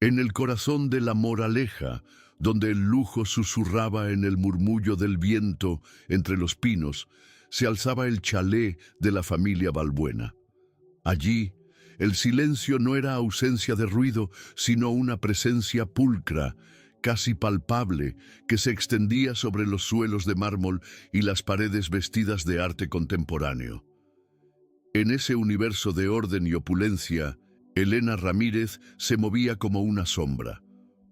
En el corazón de la Moraleja, donde el lujo susurraba en el murmullo del viento entre los pinos, se alzaba el chalet de la familia Balbuena. Allí, el silencio no era ausencia de ruido, sino una presencia pulcra, casi palpable, que se extendía sobre los suelos de mármol y las paredes vestidas de arte contemporáneo. En ese universo de orden y opulencia, Elena Ramírez se movía como una sombra,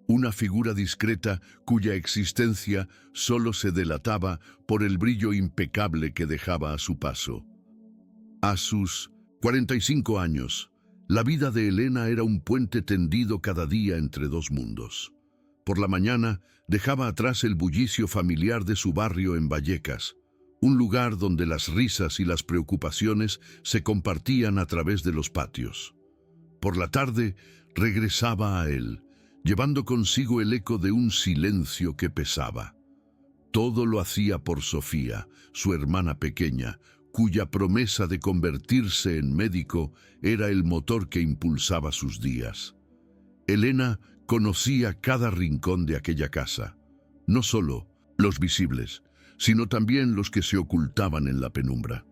una figura discreta cuya existencia solo se delataba por el brillo impecable que dejaba a su paso. A sus 45 años, la vida de Elena era un puente tendido cada día entre dos mundos. Por la mañana dejaba atrás el bullicio familiar de su barrio en Vallecas, un lugar donde las risas y las preocupaciones se compartían a través de los patios. Por la tarde regresaba a él, llevando consigo el eco de un silencio que pesaba. Todo lo hacía por Sofía, su hermana pequeña, cuya promesa de convertirse en médico era el motor que impulsaba sus días. Elena conocía cada rincón de aquella casa, no solo los visibles, sino también los que se ocultaban en la penumbra.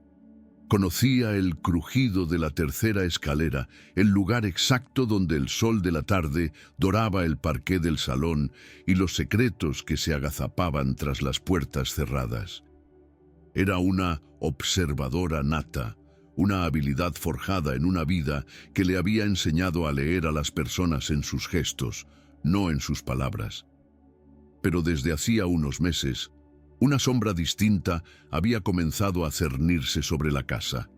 Conocía el crujido de la tercera escalera, el lugar exacto donde el sol de la tarde doraba el parqué del salón y los secretos que se agazapaban tras las puertas cerradas. Era una observadora nata, una habilidad forjada en una vida que le había enseñado a leer a las personas en sus gestos, no en sus palabras. Pero desde hacía unos meses, una sombra distinta había comenzado a cernirse sobre la casa.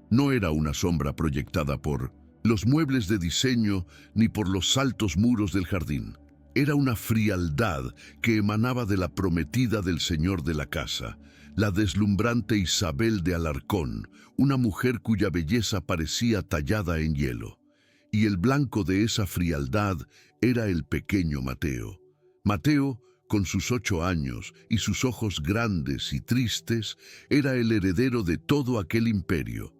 No era una sombra proyectada por los muebles de diseño ni por los altos muros del jardín. Era una frialdad que emanaba de la prometida del señor de la casa, la deslumbrante Isabel de Alarcón, una mujer cuya belleza parecía tallada en hielo. Y el blanco de esa frialdad era el pequeño Mateo. Mateo, con sus 8 años y sus ojos grandes y tristes, era el heredero de todo aquel imperio.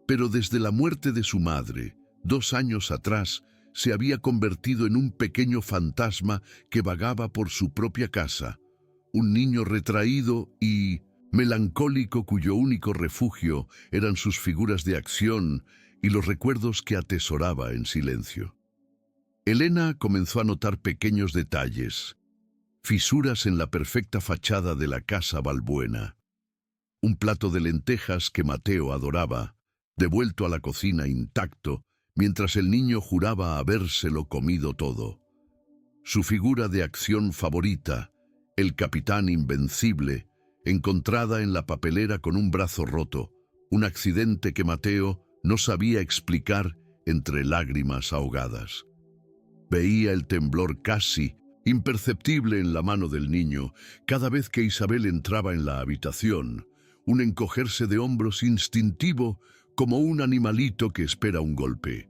Pero desde la muerte de su madre, 2 años atrás, se había convertido en un pequeño fantasma que vagaba por su propia casa, un niño retraído y melancólico cuyo único refugio eran sus figuras de acción y los recuerdos que atesoraba en silencio. Elena comenzó a notar pequeños detalles, fisuras en la perfecta fachada de la casa Balbuena. Un plato de lentejas que Mateo adoraba, devuelto a la cocina intacto, mientras el niño juraba habérselo comido todo. Su figura de acción favorita, el capitán invencible, encontrada en la papelera con un brazo roto, un accidente que Mateo no sabía explicar entre lágrimas ahogadas. Veía el temblor casi imperceptible en la mano del niño cada vez que Isabel entraba en la habitación, un encogerse de hombros instintivo como un animalito que espera un golpe.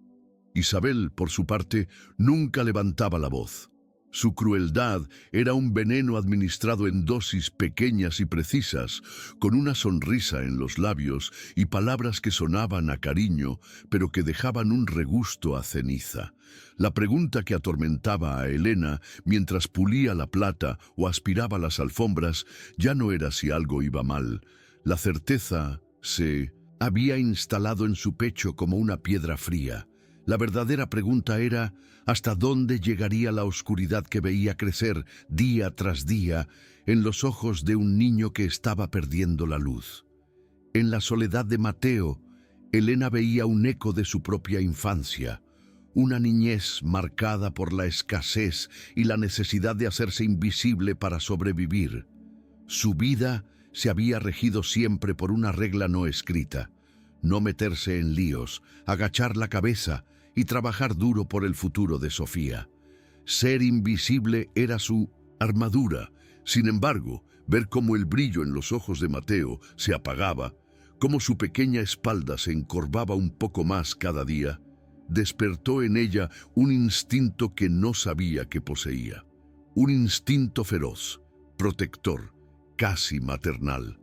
Isabel, por su parte, nunca levantaba la voz. Su crueldad era un veneno administrado en dosis pequeñas y precisas, con una sonrisa en los labios y palabras que sonaban a cariño, pero que dejaban un regusto a ceniza. La pregunta que atormentaba a Elena mientras pulía la plata o aspiraba las alfombras ya no era si algo iba mal. La certeza se había instalado en su pecho como una piedra fría. La verdadera pregunta era ¿hasta dónde llegaría la oscuridad que veía crecer día tras día en los ojos de un niño que estaba perdiendo la luz? En la soledad de Mateo, Elena veía un eco de su propia infancia, una niñez marcada por la escasez y la necesidad de hacerse invisible para sobrevivir. Su vida se había regido siempre por una regla no escrita: no meterse en líos, agachar la cabeza y trabajar duro por el futuro de Sofía. Ser invisible era su armadura. Sin embargo, ver cómo el brillo en los ojos de Mateo se apagaba, cómo su pequeña espalda se encorvaba un poco más cada día, despertó en ella un instinto que no sabía que poseía. Un instinto feroz, protector, casi maternal.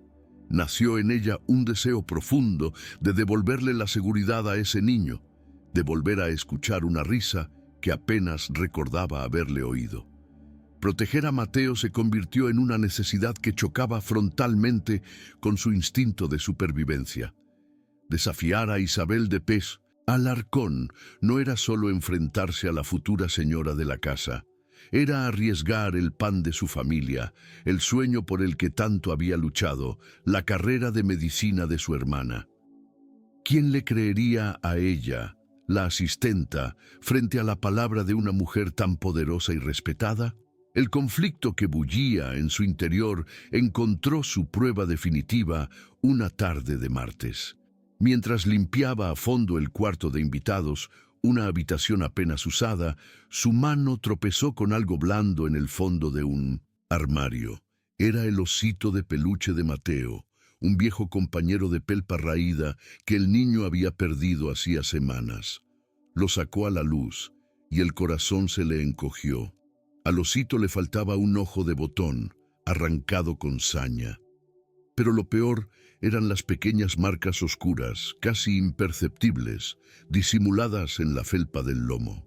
Nació en ella un deseo profundo de devolverle la seguridad a ese niño, de volver a escuchar una risa que apenas recordaba haberle oído. Proteger a Mateo se convirtió en una necesidad que chocaba frontalmente con su instinto de supervivencia. Desafiar a Isabel de Pez, Alarcón, no era solo enfrentarse a la futura señora de la casa, era arriesgar el pan de su familia, el sueño por el que tanto había luchado, la carrera de medicina de su hermana. ¿Quién le creería a ella, la asistenta, frente a la palabra de una mujer tan poderosa y respetada? El conflicto que bullía en su interior encontró su prueba definitiva una tarde de martes. Mientras limpiaba a fondo el cuarto de invitados, una habitación apenas usada, su mano tropezó con algo blando en el fondo de un armario. Era el osito de peluche de Mateo, un viejo compañero de pelpa raída que el niño había perdido hacía semanas. Lo sacó a la luz y el corazón se le encogió. Al osito le faltaba un ojo de botón, arrancado con saña. Pero lo peor eran las pequeñas marcas oscuras, casi imperceptibles, disimuladas en la felpa del lomo.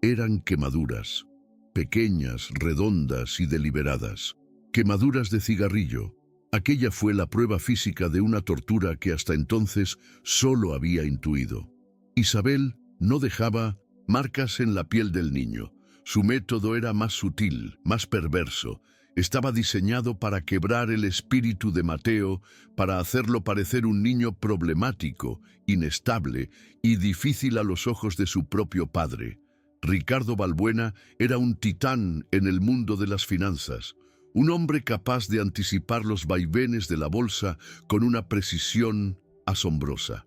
Eran quemaduras, pequeñas, redondas y deliberadas. Quemaduras de cigarrillo. Aquella fue la prueba física de una tortura que hasta entonces solo había intuido. Isabel no dejaba marcas en la piel del niño. Su método era más sutil, más perverso. Estaba diseñado para quebrar el espíritu de Mateo, para hacerlo parecer un niño problemático, inestable y difícil a los ojos de su propio padre. Ricardo Balbuena era un titán en el mundo de las finanzas, un hombre capaz de anticipar los vaivenes de la bolsa con una precisión asombrosa.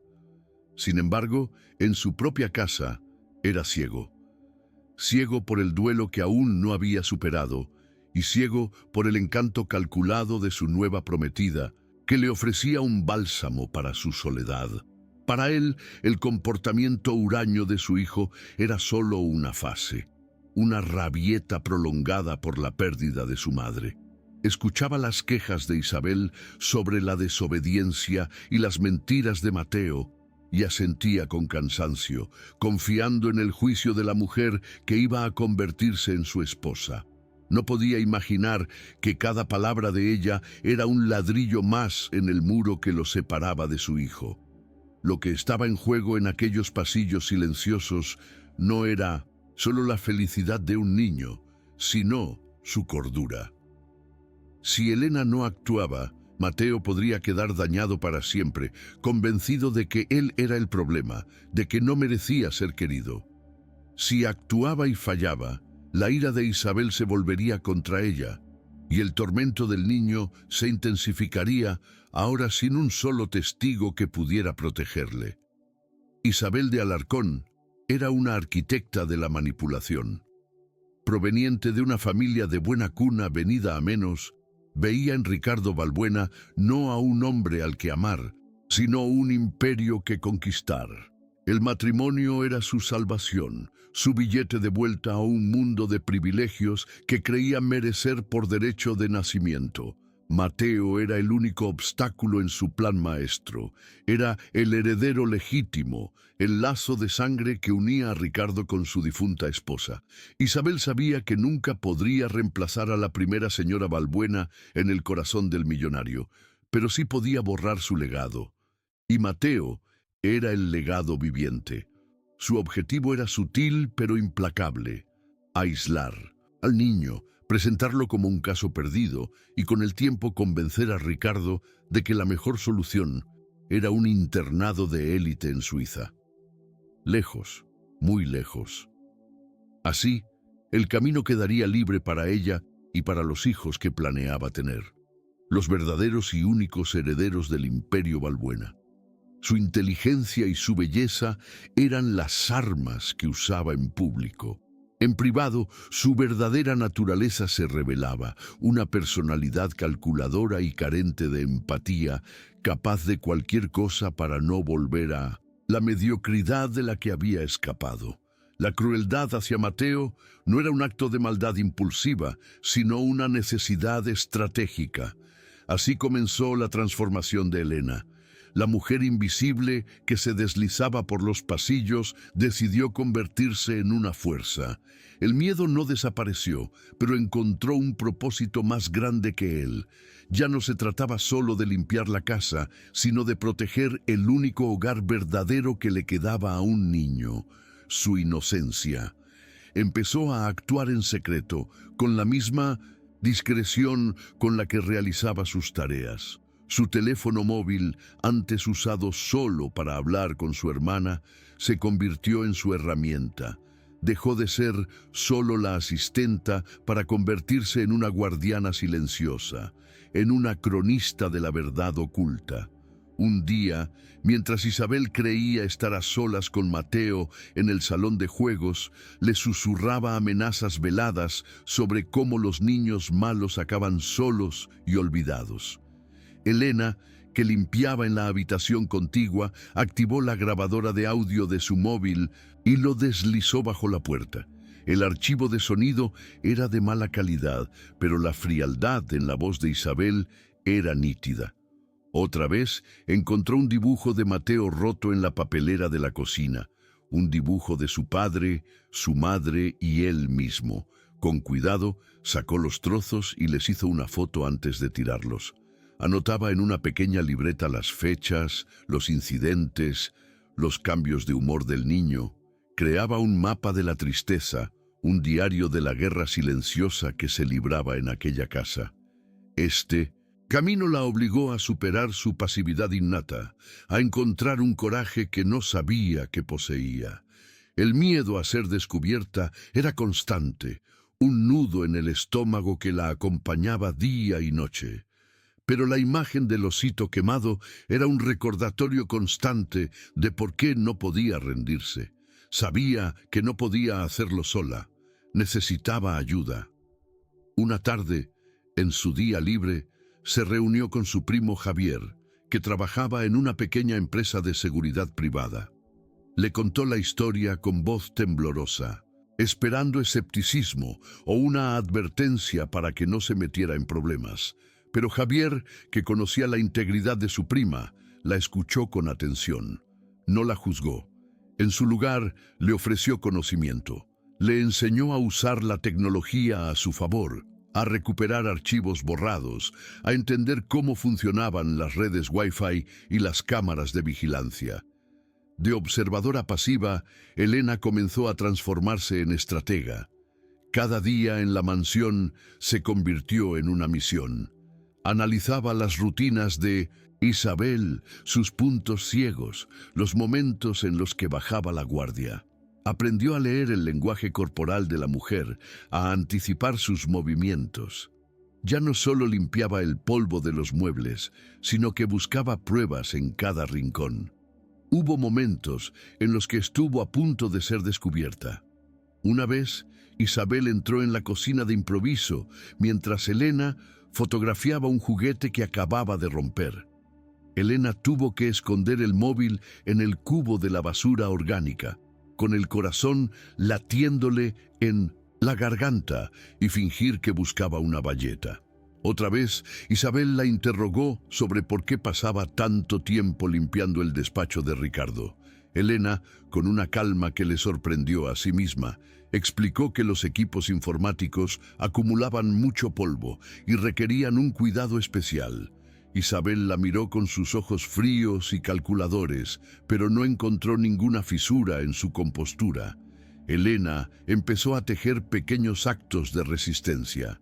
Sin embargo, en su propia casa era ciego. Ciego por el duelo que aún no había superado, y ciego por el encanto calculado de su nueva prometida, que le ofrecía un bálsamo para su soledad. Para él, el comportamiento huraño de su hijo era solo una fase, una rabieta prolongada por la pérdida de su madre. Escuchaba las quejas de Isabel sobre la desobediencia y las mentiras de Mateo, y asentía con cansancio, confiando en el juicio de la mujer que iba a convertirse en su esposa. No podía imaginar que cada palabra de ella era un ladrillo más en el muro que lo separaba de su hijo. Lo que estaba en juego en aquellos pasillos silenciosos no era solo la felicidad de un niño, sino su cordura. Si Elena no actuaba, Mateo podría quedar dañado para siempre, convencido de que él era el problema, de que no merecía ser querido. Si actuaba y fallaba, la ira de Isabel se volvería contra ella, y el tormento del niño se intensificaría, ahora sin un solo testigo que pudiera protegerle. Isabel de Alarcón era una arquitecta de la manipulación. Proveniente de una familia de buena cuna venida a menos, veía en Ricardo Balbuena no a un hombre al que amar, sino un imperio que conquistar. El matrimonio era su salvación, su billete de vuelta a un mundo de privilegios que creía merecer por derecho de nacimiento. Mateo era el único obstáculo en su plan maestro. Era el heredero legítimo, el lazo de sangre que unía a Ricardo con su difunta esposa. Isabel sabía que nunca podría reemplazar a la primera señora Balbuena en el corazón del millonario, pero sí podía borrar su legado. Y Mateo era el legado viviente. Su objetivo era sutil pero implacable: aislar al niño, presentarlo como un caso perdido y con el tiempo convencer a Ricardo de que la mejor solución era un internado de élite en Suiza. Lejos, muy lejos. Así, el camino quedaría libre para ella y para los hijos que planeaba tener, los verdaderos y únicos herederos del imperio Balbuena. Su inteligencia y su belleza eran las armas que usaba en público. En privado, su verdadera naturaleza se revelaba, una personalidad calculadora y carente de empatía, capaz de cualquier cosa para no volver a la mediocridad de la que había escapado. La crueldad hacia Mateo no era un acto de maldad impulsiva, sino una necesidad estratégica. Así comenzó la transformación de Elena. La mujer invisible que se deslizaba por los pasillos decidió convertirse en una fuerza. El miedo no desapareció, pero encontró un propósito más grande que él. Ya no se trataba solo de limpiar la casa, sino de proteger el único hogar verdadero que le quedaba a un niño, su inocencia. Empezó a actuar en secreto, con la misma discreción con la que realizaba sus tareas. Su teléfono móvil, antes usado solo para hablar con su hermana, se convirtió en su herramienta. Dejó de ser solo la asistenta para convertirse en una guardiana silenciosa, en una cronista de la verdad oculta. Un día, mientras Isabel creía estar a solas con Mateo en el salón de juegos, le susurraba amenazas veladas sobre cómo los niños malos acaban solos y olvidados. Elena, que limpiaba en la habitación contigua, activó la grabadora de audio de su móvil y lo deslizó bajo la puerta. El archivo de sonido era de mala calidad, pero la frialdad en la voz de Isabel era nítida. Otra vez encontró un dibujo de Mateo roto en la papelera de la cocina, un dibujo de su padre, su madre y él mismo. Con cuidado, sacó los trozos y les hizo una foto antes de tirarlos. Anotaba en una pequeña libreta las fechas, los incidentes, los cambios de humor del niño. Creaba un mapa de la tristeza, un diario de la guerra silenciosa que se libraba en aquella casa. Este camino la obligó a superar su pasividad innata, a encontrar un coraje que no sabía que poseía. El miedo a ser descubierta era constante, un nudo en el estómago que la acompañaba día y noche. Pero la imagen del osito quemado era un recordatorio constante de por qué no podía rendirse. Sabía que no podía hacerlo sola. Necesitaba ayuda. Una tarde, en su día libre, se reunió con su primo Javier, que trabajaba en una pequeña empresa de seguridad privada. Le contó la historia con voz temblorosa, esperando escepticismo o una advertencia para que no se metiera en problemas. Pero Javier, que conocía la integridad de su prima, la escuchó con atención. No la juzgó. En su lugar, le ofreció conocimiento. Le enseñó a usar la tecnología a su favor, a recuperar archivos borrados, a entender cómo funcionaban las redes Wi-Fi y las cámaras de vigilancia. De observadora pasiva, Elena comenzó a transformarse en estratega. Cada día en la mansión se convirtió en una misión. Analizaba las rutinas de Isabel, sus puntos ciegos, los momentos en los que bajaba la guardia. Aprendió a leer el lenguaje corporal de la mujer, a anticipar sus movimientos. Ya no solo limpiaba el polvo de los muebles, sino que buscaba pruebas en cada rincón. Hubo momentos en los que estuvo a punto de ser descubierta. Una vez, Isabel entró en la cocina de improviso, mientras Elena fotografiaba un juguete que acababa de romper. Elena tuvo que esconder el móvil en el cubo de la basura orgánica, con el corazón latiéndole en la garganta y fingir que buscaba una bayeta. Otra vez, Isabel la interrogó sobre por qué pasaba tanto tiempo limpiando el despacho de Ricardo. Elena, con una calma que le sorprendió a sí misma, explicó que los equipos informáticos acumulaban mucho polvo y requerían un cuidado especial. Isabel la miró con sus ojos fríos y calculadores, pero no encontró ninguna fisura en su compostura. Elena empezó a tejer pequeños actos de resistencia.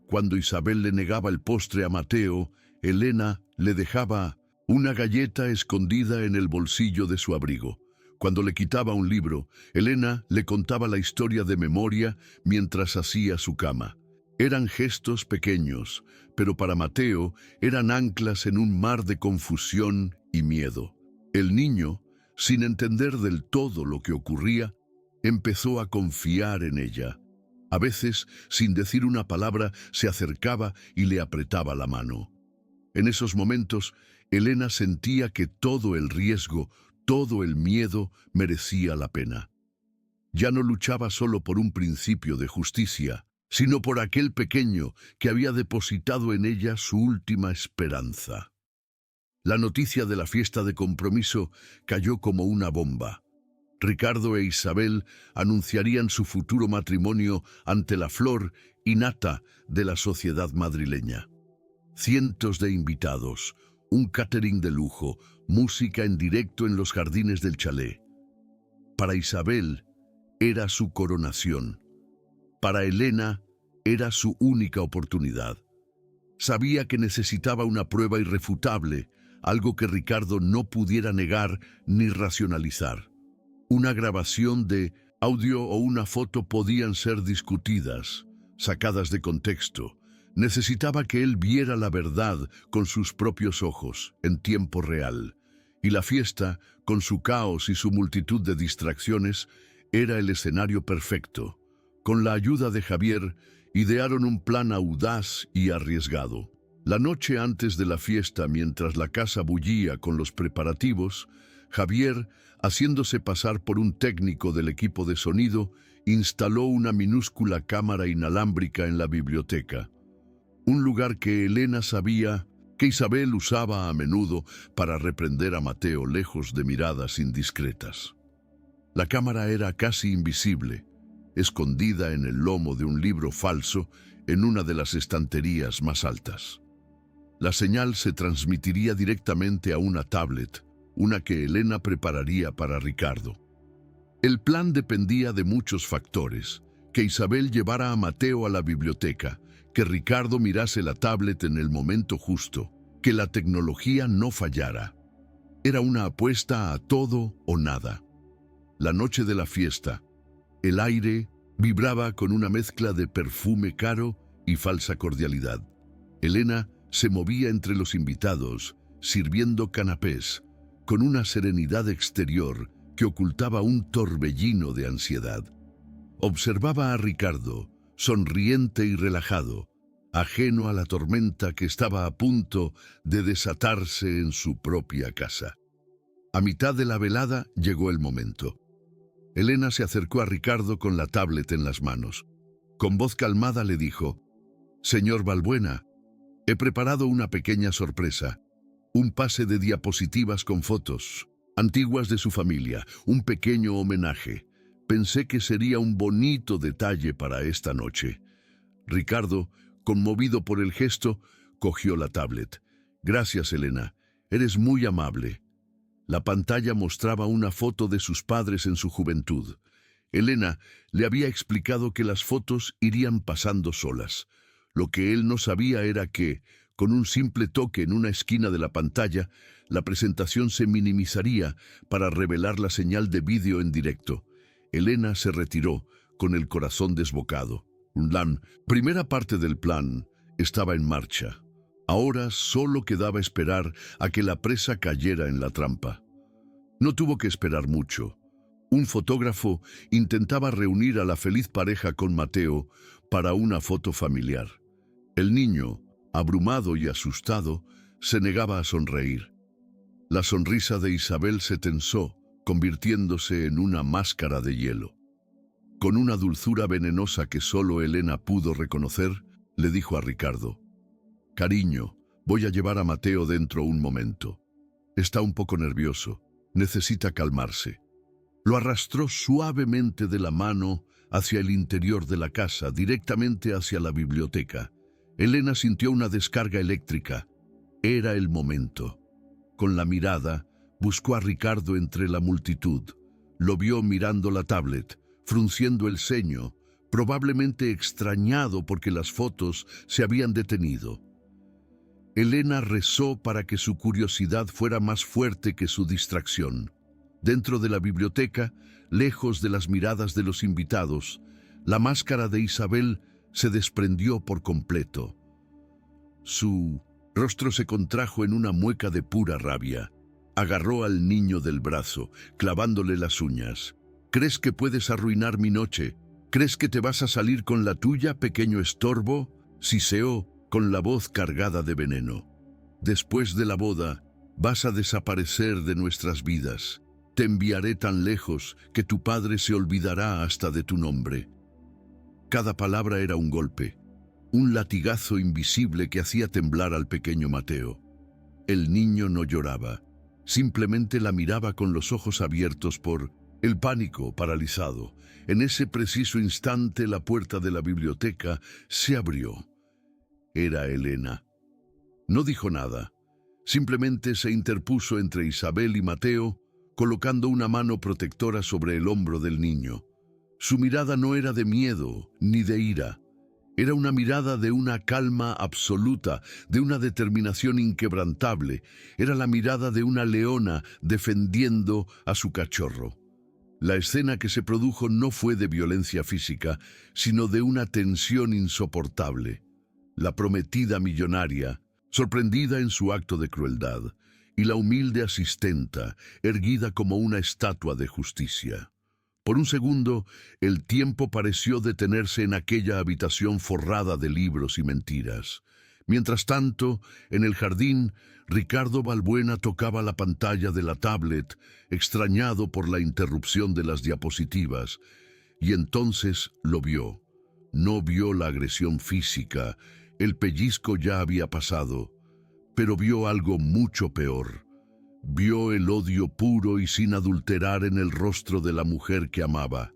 Cuando Isabel le negaba el postre a Mateo, Elena le dejaba una galleta escondida en el bolsillo de su abrigo. Cuando le quitaba un libro, Elena le contaba la historia de memoria mientras hacía su cama. Eran gestos pequeños, pero para Mateo eran anclas en un mar de confusión y miedo. El niño, sin entender del todo lo que ocurría, empezó a confiar en ella. A veces, sin decir una palabra, se acercaba y le apretaba la mano. En esos momentos, Elena sentía que todo el riesgo, todo el miedo merecía la pena. Ya no luchaba solo por un principio de justicia, sino por aquel pequeño que había depositado en ella su última esperanza. La noticia de la fiesta de compromiso cayó como una bomba. Ricardo e Isabel anunciarían su futuro matrimonio ante la flor y nata de la sociedad madrileña. Cientos de invitados, un catering de lujo, música en directo en los jardines del chalet. Para Isabel era su coronación. Para Elena era su única oportunidad. Sabía que necesitaba una prueba irrefutable, algo que Ricardo no pudiera negar ni racionalizar. Una grabación de audio o una foto podían ser discutidas, sacadas de contexto. Necesitaba que él viera la verdad con sus propios ojos, en tiempo real. Y la fiesta, con su caos y su multitud de distracciones, era el escenario perfecto. Con la ayuda de Javier, idearon un plan audaz y arriesgado. La noche antes de la fiesta, mientras la casa bullía con los preparativos, Javier, haciéndose pasar por un técnico del equipo de sonido, instaló una minúscula cámara inalámbrica en la biblioteca. Un lugar que Elena sabía que Isabel usaba a menudo para reprender a Mateo lejos de miradas indiscretas. La cámara era casi invisible, escondida en el lomo de un libro falso en una de las estanterías más altas. La señal se transmitiría directamente a una tablet, una que Elena prepararía para Ricardo. El plan dependía de muchos factores: que Isabel llevara a Mateo a la biblioteca, que Ricardo mirase la tablet en el momento justo, que la tecnología no fallara. Era una apuesta a todo o nada. La noche de la fiesta, el aire vibraba con una mezcla de perfume caro y falsa cordialidad. Elena se movía entre los invitados, sirviendo canapés, con una serenidad exterior que ocultaba un torbellino de ansiedad. Observaba a Ricardo, sonriente y relajado, ajeno a la tormenta que estaba a punto de desatarse en su propia casa. A mitad de la velada llegó el momento. Elena se acercó a Ricardo con la tablet en las manos. Con voz calmada le dijo: «Señor Balbuena, he preparado una pequeña sorpresa, un pase de diapositivas con fotos antiguas de su familia, un pequeño homenaje. Pensé que sería un bonito detalle para esta noche». Ricardo, conmovido por el gesto, cogió la tablet. «Gracias, Elena, eres muy amable». La pantalla mostraba una foto de sus padres en su juventud. Elena le había explicado que las fotos irían pasando solas. Lo que él no sabía era que, con un simple toque en una esquina de la pantalla, la presentación se minimizaría para revelar la señal de vídeo en directo. Elena se retiró, con el corazón desbocado. La primera parte del plan estaba en marcha. Ahora solo quedaba esperar a que la presa cayera en la trampa. No tuvo que esperar mucho. Un fotógrafo intentaba reunir a la feliz pareja con Mateo para una foto familiar. El niño, abrumado y asustado, se negaba a sonreír. La sonrisa de Isabel se tensó, convirtiéndose en una máscara de hielo. Con una dulzura venenosa que solo Elena pudo reconocer, le dijo a Ricardo: «Cariño, voy a llevar a Mateo dentro un momento. Está un poco nervioso, necesita calmarse». Lo arrastró suavemente de la mano hacia el interior de la casa, directamente hacia la biblioteca. Elena sintió una descarga eléctrica. Era el momento. Con la mirada, buscó a Ricardo entre la multitud. Lo vio mirando la tablet, frunciendo el ceño, probablemente extrañado porque las fotos se habían detenido. Elena rezó para que su curiosidad fuera más fuerte que su distracción. Dentro de la biblioteca, lejos de las miradas de los invitados, la máscara de Isabel se desprendió por completo. Su rostro se contrajo en una mueca de pura rabia. Agarró al niño del brazo, clavándole las uñas. «¿Crees que puedes arruinar mi noche? ¿Crees que te vas a salir con la tuya, pequeño estorbo?», siseó con la voz cargada de veneno. «Después de la boda, vas a desaparecer de nuestras vidas. Te enviaré tan lejos que tu padre se olvidará hasta de tu nombre». Cada palabra era un golpe, un latigazo invisible que hacía temblar al pequeño Mateo. El niño no lloraba, simplemente la miraba con los ojos abiertos por el pánico paralizado. En ese preciso instante la puerta de la biblioteca se abrió. Era Elena. No dijo nada, simplemente se interpuso entre Isabel y Mateo, colocando una mano protectora sobre el hombro del niño. Su mirada no era de miedo ni de ira. Era una mirada de una calma absoluta, de una determinación inquebrantable. Era la mirada de una leona defendiendo a su cachorro. La escena que se produjo no fue de violencia física, sino de una tensión insoportable. La prometida millonaria, sorprendida en su acto de crueldad, y la humilde asistenta, erguida como una estatua de justicia. Por un segundo, el tiempo pareció detenerse en aquella habitación forrada de libros y mentiras. Mientras tanto, en el jardín, Ricardo Balbuena tocaba la pantalla de la tablet, extrañado por la interrupción de las diapositivas, y entonces lo vio. No vio la agresión física, el pellizco ya había pasado, pero vio algo mucho peor. Vio el odio puro y sin adulterar en el rostro de la mujer que amaba.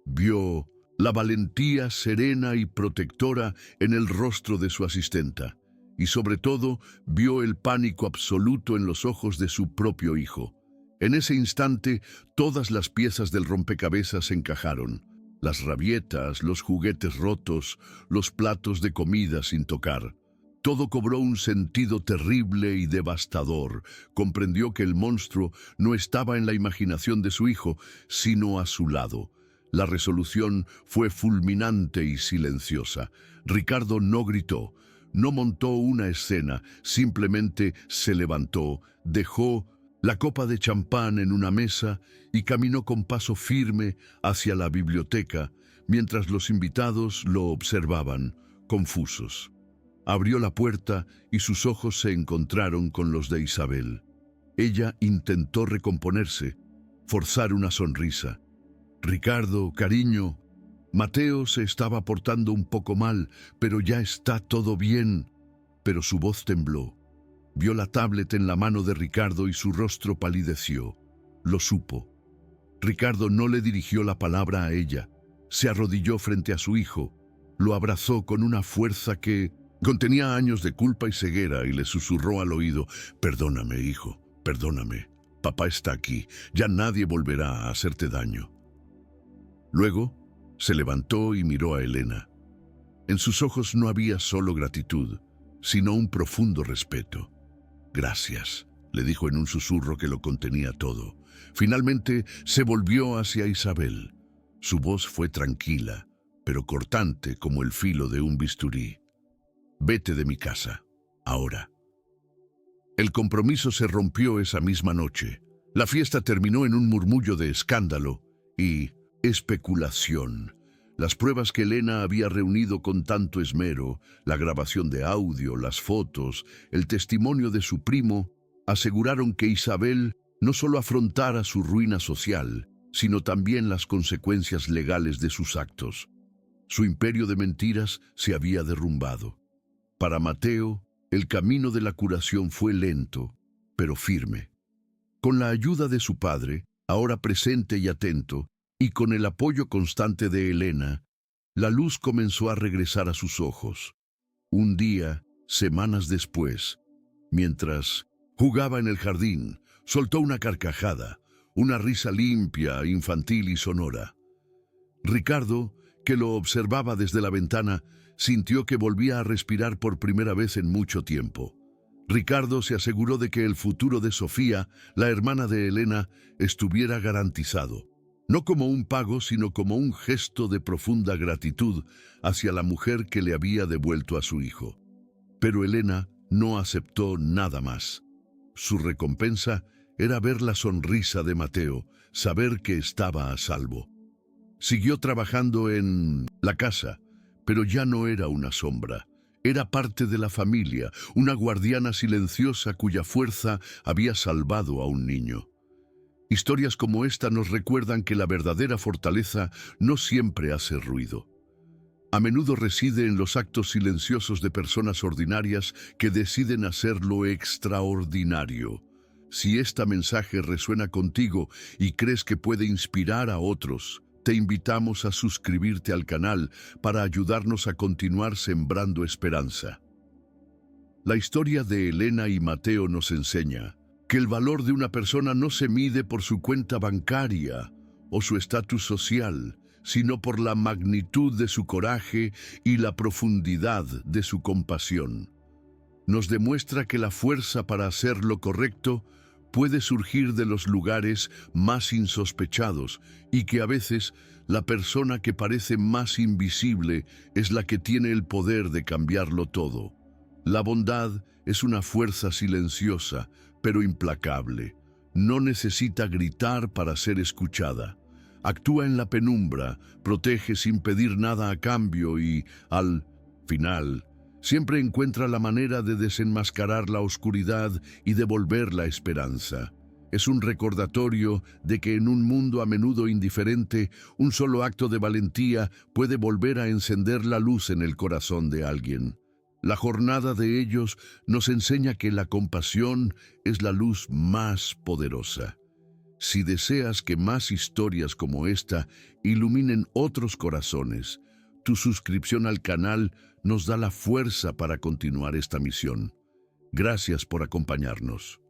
Vio la valentía serena y protectora en el rostro de su asistenta. Y sobre todo, vio el pánico absoluto en los ojos de su propio hijo. En ese instante, todas las piezas del rompecabezas se encajaron. Las rabietas, los juguetes rotos, los platos de comida sin tocar. Todo cobró un sentido terrible y devastador. Comprendió que el monstruo no estaba en la imaginación de su hijo, sino a su lado. La resolución fue fulminante y silenciosa. Ricardo no gritó, no montó una escena, simplemente se levantó, dejó la copa de champán en una mesa y caminó con paso firme hacia la biblioteca, mientras los invitados lo observaban, confusos. Abrió la puerta y sus ojos se encontraron con los de Isabel. Ella intentó recomponerse, forzar una sonrisa. Ricardo, cariño, Mateo se estaba portando un poco mal, pero ya está todo bien. Pero su voz tembló. Vio la tablet en la mano de Ricardo y su rostro palideció. Lo supo. Ricardo no le dirigió la palabra a ella. Se arrodilló frente a su hijo. Lo abrazó con una fuerza que contenía años de culpa y ceguera y le susurró al oído: «Perdóname, hijo, perdóname. Papá está aquí. Ya nadie volverá a hacerte daño». Luego, se levantó y miró a Elena. En sus ojos no había solo gratitud, sino un profundo respeto. «Gracias», le dijo en un susurro que lo contenía todo. Finalmente, se volvió hacia Isabel. Su voz fue tranquila, pero cortante como el filo de un bisturí. «Vete de mi casa, ahora». El compromiso se rompió esa misma noche. La fiesta terminó en un murmullo de escándalo y especulación. Las pruebas que Elena había reunido con tanto esmero, la grabación de audio, las fotos, el testimonio de su primo, aseguraron que Isabel no solo afrontara su ruina social, sino también las consecuencias legales de sus actos. Su imperio de mentiras se había derrumbado. Para Mateo, el camino de la curación fue lento, pero firme. Con la ayuda de su padre, ahora presente y atento, y con el apoyo constante de Elena, la luz comenzó a regresar a sus ojos. Un día, semanas después, mientras jugaba en el jardín, soltó una carcajada, una risa limpia, infantil y sonora. Ricardo, que lo observaba desde la ventana, sintió que volvía a respirar por primera vez en mucho tiempo. Ricardo se aseguró de que el futuro de Sofía, la hermana de Elena, estuviera garantizado. No como un pago, sino como un gesto de profunda gratitud hacia la mujer que le había devuelto a su hijo. Pero Elena no aceptó nada más. Su recompensa era ver la sonrisa de Mateo, saber que estaba a salvo. Siguió trabajando en la casa, pero ya no era una sombra. Era parte de la familia, una guardiana silenciosa cuya fuerza había salvado a un niño. Historias como esta nos recuerdan que la verdadera fortaleza no siempre hace ruido. A menudo reside en los actos silenciosos de personas ordinarias que deciden hacer lo extraordinario. Si este mensaje resuena contigo y crees que puede inspirar a otros, te invitamos a suscribirte al canal para ayudarnos a continuar sembrando esperanza. La historia de Elena y Mateo nos enseña que el valor de una persona no se mide por su cuenta bancaria o su estatus social, sino por la magnitud de su coraje y la profundidad de su compasión. Nos demuestra que la fuerza para hacer lo correcto puede surgir de los lugares más insospechados y que a veces la persona que parece más invisible es la que tiene el poder de cambiarlo todo. La bondad es una fuerza silenciosa, pero implacable. No necesita gritar para ser escuchada. Actúa en la penumbra, protege sin pedir nada a cambio y, al final, siempre encuentra la manera de desenmascarar la oscuridad y devolver la esperanza. Es un recordatorio de que en un mundo a menudo indiferente, un solo acto de valentía puede volver a encender la luz en el corazón de alguien. La jornada de ellos nos enseña que la compasión es la luz más poderosa. Si deseas que más historias como esta iluminen otros corazones, tu suscripción al canal nos da la fuerza para continuar esta misión. Gracias por acompañarnos.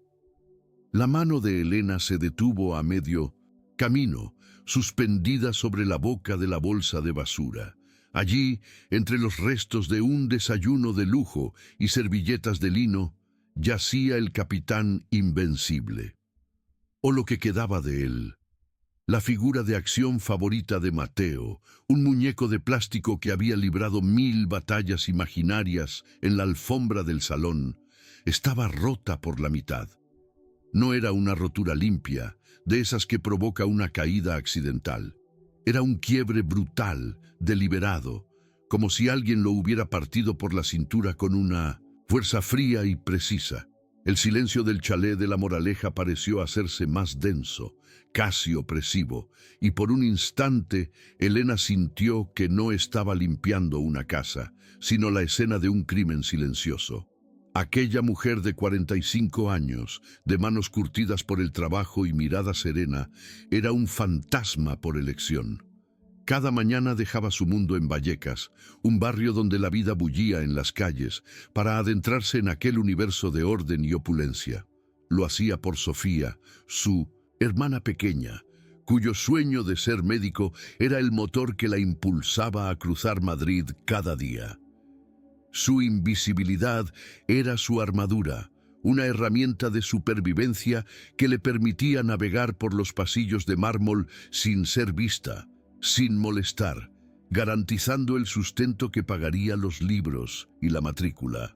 La mano de Elena se detuvo a medio camino, suspendida sobre la boca de la bolsa de basura. Allí, entre los restos de un desayuno de lujo y servilletas de lino, yacía el capitán invencible. O lo que quedaba de él. La figura de acción favorita de Mateo, un muñeco de plástico que había librado 1000 batallas imaginarias en la alfombra del salón, estaba rota por la mitad. No era una rotura limpia, de esas que provoca una caída accidental. Era un quiebre brutal, deliberado, como si alguien lo hubiera partido por la cintura con una fuerza fría y precisa. El silencio del chalet de la Moraleja pareció hacerse más denso, casi opresivo, y por un instante Elena sintió que no estaba limpiando una casa, sino la escena de un crimen silencioso. Aquella mujer de 45 años, de manos curtidas por el trabajo y mirada serena, era un fantasma por elección. Cada mañana dejaba su mundo en Vallecas, un barrio donde la vida bullía en las calles, para adentrarse en aquel universo de orden y opulencia. Lo hacía por Sofía, su hermana pequeña, cuyo sueño de ser médico era el motor que la impulsaba a cruzar Madrid cada día. Su invisibilidad era su armadura, una herramienta de supervivencia que le permitía navegar por los pasillos de mármol sin ser vista, sin molestar, garantizando el sustento que pagaría los libros y la matrícula.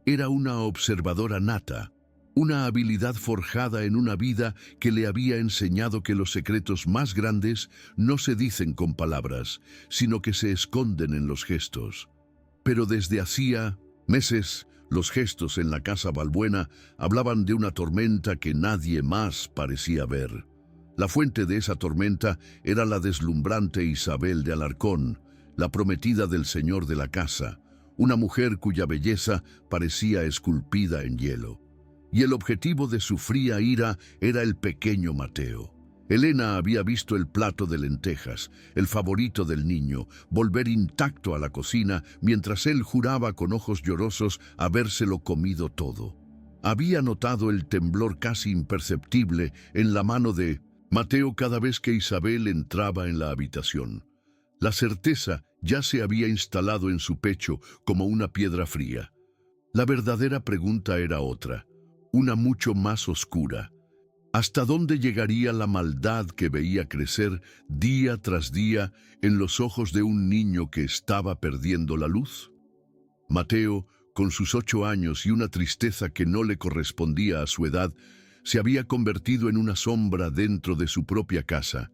Era una observadora nata, una habilidad forjada en una vida que le había enseñado que los secretos más grandes no se dicen con palabras, sino que se esconden en los gestos. Pero desde hacía meses, los gestos en la casa Balbuena hablaban de una tormenta que nadie más parecía ver. La fuente de esa tormenta era la deslumbrante Isabel de Alarcón, la prometida del señor de la casa, una mujer cuya belleza parecía esculpida en hielo. Y el objetivo de su fría ira era el pequeño Mateo. Elena había visto el plato de lentejas, el favorito del niño, volver intacto a la cocina mientras él juraba con ojos llorosos habérselo comido todo. Había notado el temblor casi imperceptible en la mano de Mateo cada vez que Isabel entraba en la habitación. La certeza ya se había instalado en su pecho como una piedra fría. La verdadera pregunta era otra, una mucho más oscura. ¿Hasta dónde llegaría la maldad que veía crecer día tras día en los ojos de un niño que estaba perdiendo la luz? Mateo, con sus 8 años y una tristeza que no le correspondía a su edad, se había convertido en una sombra dentro de su propia casa.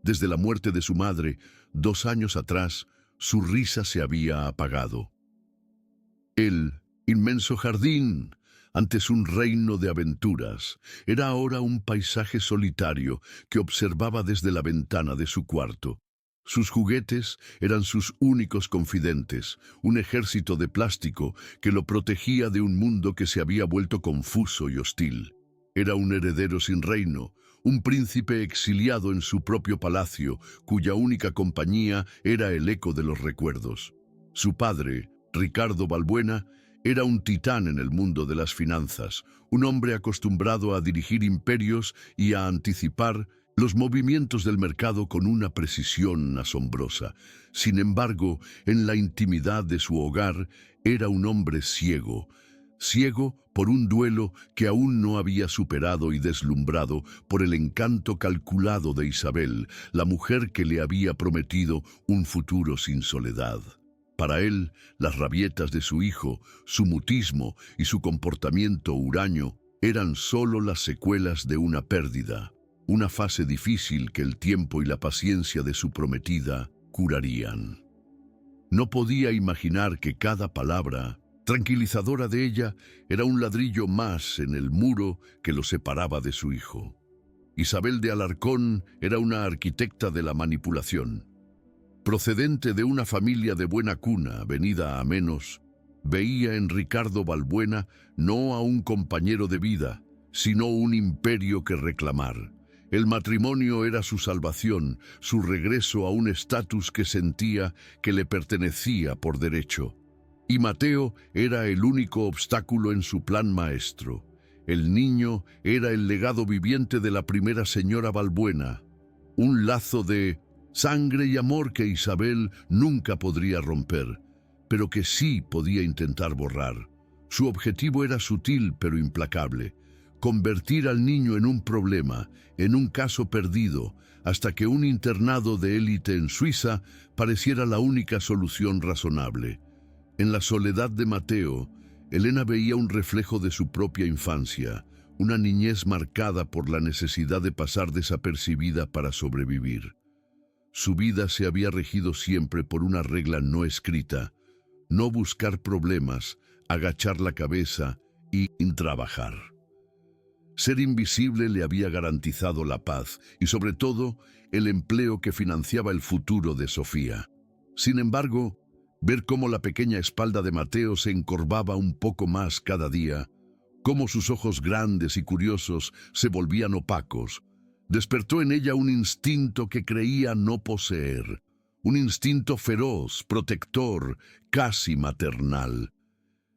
Desde la muerte de su madre, 2 años atrás, su risa se había apagado. El inmenso jardín, antes un reino de aventuras, era ahora un paisaje solitario que observaba desde la ventana de su cuarto. Sus juguetes eran sus únicos confidentes, un ejército de plástico que lo protegía de un mundo que se había vuelto confuso y hostil. Era un heredero sin reino, un príncipe exiliado en su propio palacio, cuya única compañía era el eco de los recuerdos. Su padre, Ricardo Balbuena, era un titán en el mundo de las finanzas, un hombre acostumbrado a dirigir imperios y a anticipar los movimientos del mercado con una precisión asombrosa. Sin embargo, en la intimidad de su hogar, era un hombre ciego, ciego por un duelo que aún no había superado y deslumbrado por el encanto calculado de Isabel, la mujer que le había prometido un futuro sin soledad. Para él, las rabietas de su hijo, su mutismo y su comportamiento huraño eran solo las secuelas de una pérdida, una fase difícil que el tiempo y la paciencia de su prometida curarían. No podía imaginar que cada palabra tranquilizadora de ella era un ladrillo más en el muro que lo separaba de su hijo. Isabel de Alarcón era una arquitecta de la manipulación. Procedente de una familia de buena cuna, venida a menos, veía en Ricardo Balbuena no a un compañero de vida, sino un imperio que reclamar. El matrimonio era su salvación, su regreso a un estatus que sentía que le pertenecía por derecho. Y Mateo era el único obstáculo en su plan maestro. El niño era el legado viviente de la primera señora Balbuena, un lazo de sangre y amor que Isabel nunca podría romper, pero que sí podía intentar borrar. Su objetivo era sutil pero implacable: convertir al niño en un problema, en un caso perdido, hasta que un internado de élite en Suiza pareciera la única solución razonable. En la soledad de Mateo, Elena veía un reflejo de su propia infancia, una niñez marcada por la necesidad de pasar desapercibida para sobrevivir. Su vida se había regido siempre por una regla no escrita: no buscar problemas, agachar la cabeza y trabajar. Ser invisible le había garantizado la paz y, sobre todo, el empleo que financiaba el futuro de Sofía. Sin embargo, ver cómo la pequeña espalda de Mateo se encorvaba un poco más cada día, cómo sus ojos grandes y curiosos se volvían opacos, despertó en ella un instinto que creía no poseer, un instinto feroz, protector, casi maternal.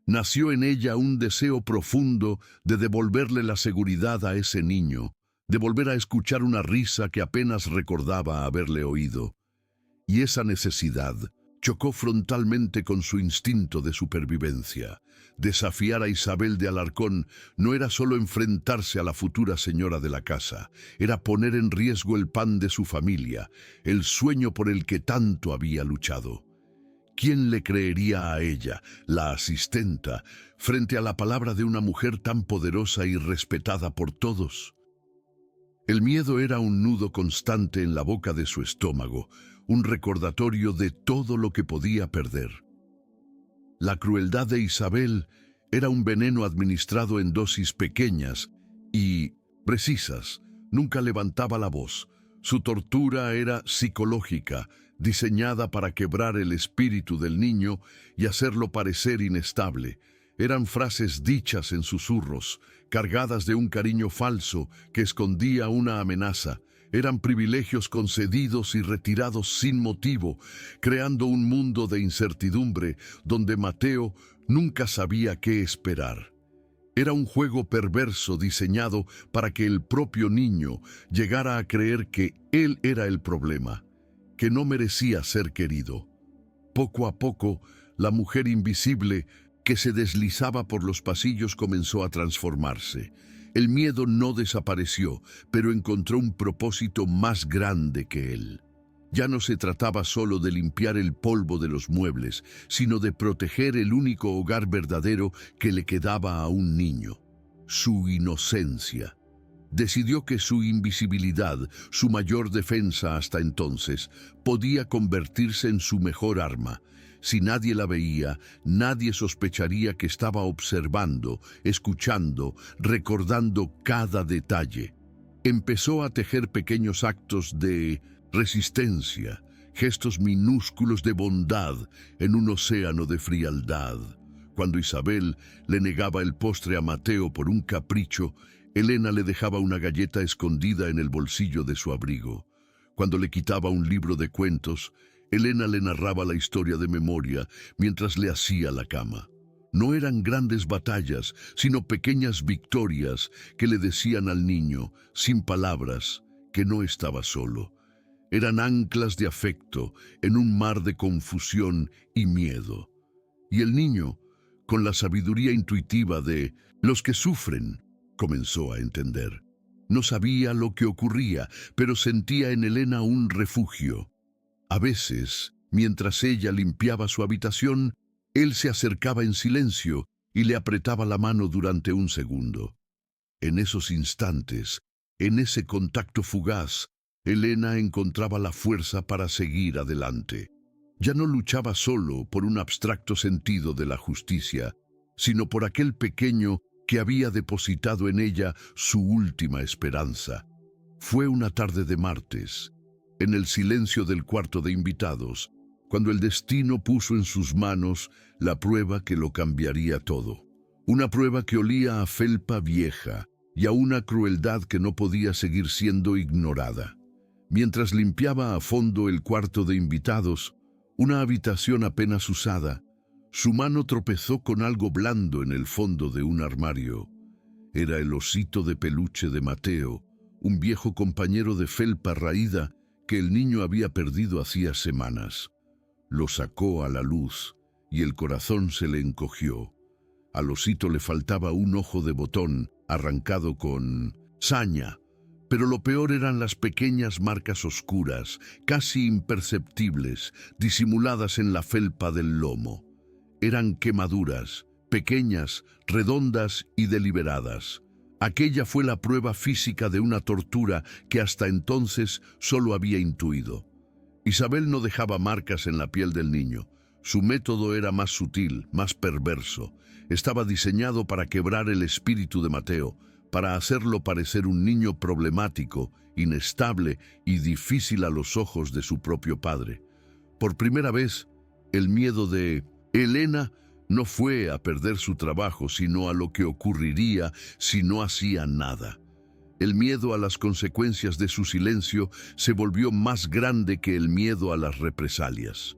Nació en ella un deseo profundo de devolverle la seguridad a ese niño, de volver a escuchar una risa que apenas recordaba haberle oído. Y esa necesidad chocó frontalmente con su instinto de supervivencia. Desafiar a Isabel de Alarcón no era solo enfrentarse a la futura señora de la casa, era poner en riesgo el pan de su familia, el sueño por el que tanto había luchado. ¿Quién le creería a ella, la asistenta, frente a la palabra de una mujer tan poderosa y respetada por todos? El miedo era un nudo constante en la boca de su estómago, un recordatorio de todo lo que podía perder. La crueldad de Isabel era un veneno administrado en dosis pequeñas y precisas. Nunca levantaba la voz. Su tortura era psicológica, diseñada para quebrar el espíritu del niño y hacerlo parecer inestable. Eran frases dichas en susurros, cargadas de un cariño falso que escondía una amenaza. Eran privilegios concedidos y retirados sin motivo, creando un mundo de incertidumbre donde Mateo nunca sabía qué esperar. Era un juego perverso diseñado para que el propio niño llegara a creer que él era el problema, que no merecía ser querido. Poco a poco, la mujer invisible que se deslizaba por los pasillos comenzó a transformarse. El miedo no desapareció, pero encontró un propósito más grande que él. Ya no se trataba solo de limpiar el polvo de los muebles, sino de proteger el único hogar verdadero que le quedaba a un niño: su inocencia. Decidió que su invisibilidad, su mayor defensa hasta entonces, podía convertirse en su mejor arma. Si nadie la veía, nadie sospecharía que estaba observando, escuchando, recordando cada detalle. Empezó a tejer pequeños actos de resistencia, gestos minúsculos de bondad en un océano de frialdad. Cuando Isabel le negaba el postre a Mateo por un capricho, Elena le dejaba una galleta escondida en el bolsillo de su abrigo. Cuando le quitaba un libro de cuentos, Elena le narraba la historia de memoria mientras le hacía la cama. No eran grandes batallas, sino pequeñas victorias que le decían al niño, sin palabras, que no estaba solo. Eran anclas de afecto en un mar de confusión y miedo. Y el niño, con la sabiduría intuitiva de los que sufren, comenzó a entender. No sabía lo que ocurría, pero sentía en Elena un refugio. A veces, mientras ella limpiaba su habitación, él se acercaba en silencio y le apretaba la mano durante un segundo. En esos instantes, en ese contacto fugaz, Elena encontraba la fuerza para seguir adelante. Ya no luchaba solo por un abstracto sentido de la justicia, sino por aquel pequeño que había depositado en ella su última esperanza. Fue una tarde de martes, en el silencio del cuarto de invitados, cuando el destino puso en sus manos la prueba que lo cambiaría todo. Una prueba que olía a felpa vieja y a una crueldad que no podía seguir siendo ignorada. Mientras limpiaba a fondo el cuarto de invitados, una habitación apenas usada, su mano tropezó con algo blando en el fondo de un armario. Era el osito de peluche de Mateo, un viejo compañero de felpa raída que el niño había perdido hacía semanas. Lo sacó a la luz y el corazón se le encogió. Al osito le faltaba un ojo de botón arrancado con saña, pero lo peor eran las pequeñas marcas oscuras, casi imperceptibles, disimuladas en la felpa del lomo. Eran quemaduras, pequeñas, redondas y deliberadas. Aquella fue la prueba física de una tortura que hasta entonces solo había intuido. Isabel no dejaba marcas en la piel del niño. Su método era más sutil, más perverso. Estaba diseñado para quebrar el espíritu de Mateo, para hacerlo parecer un niño problemático, inestable y difícil a los ojos de su propio padre. Por primera vez, el miedo de Elena no fue a perder su trabajo, sino a lo que ocurriría si no hacía nada. El miedo a las consecuencias de su silencio se volvió más grande que el miedo a las represalias.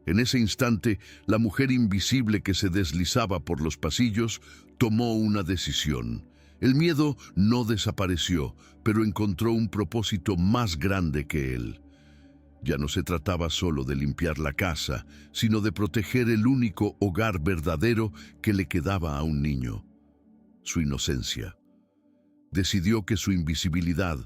En ese instante, la mujer invisible que se deslizaba por los pasillos tomó una decisión. El miedo no desapareció, pero encontró un propósito más grande que él. Ya no se trataba solo de limpiar la casa, sino de proteger el único hogar verdadero que le quedaba a un niño: su inocencia. Decidió que su invisibilidad,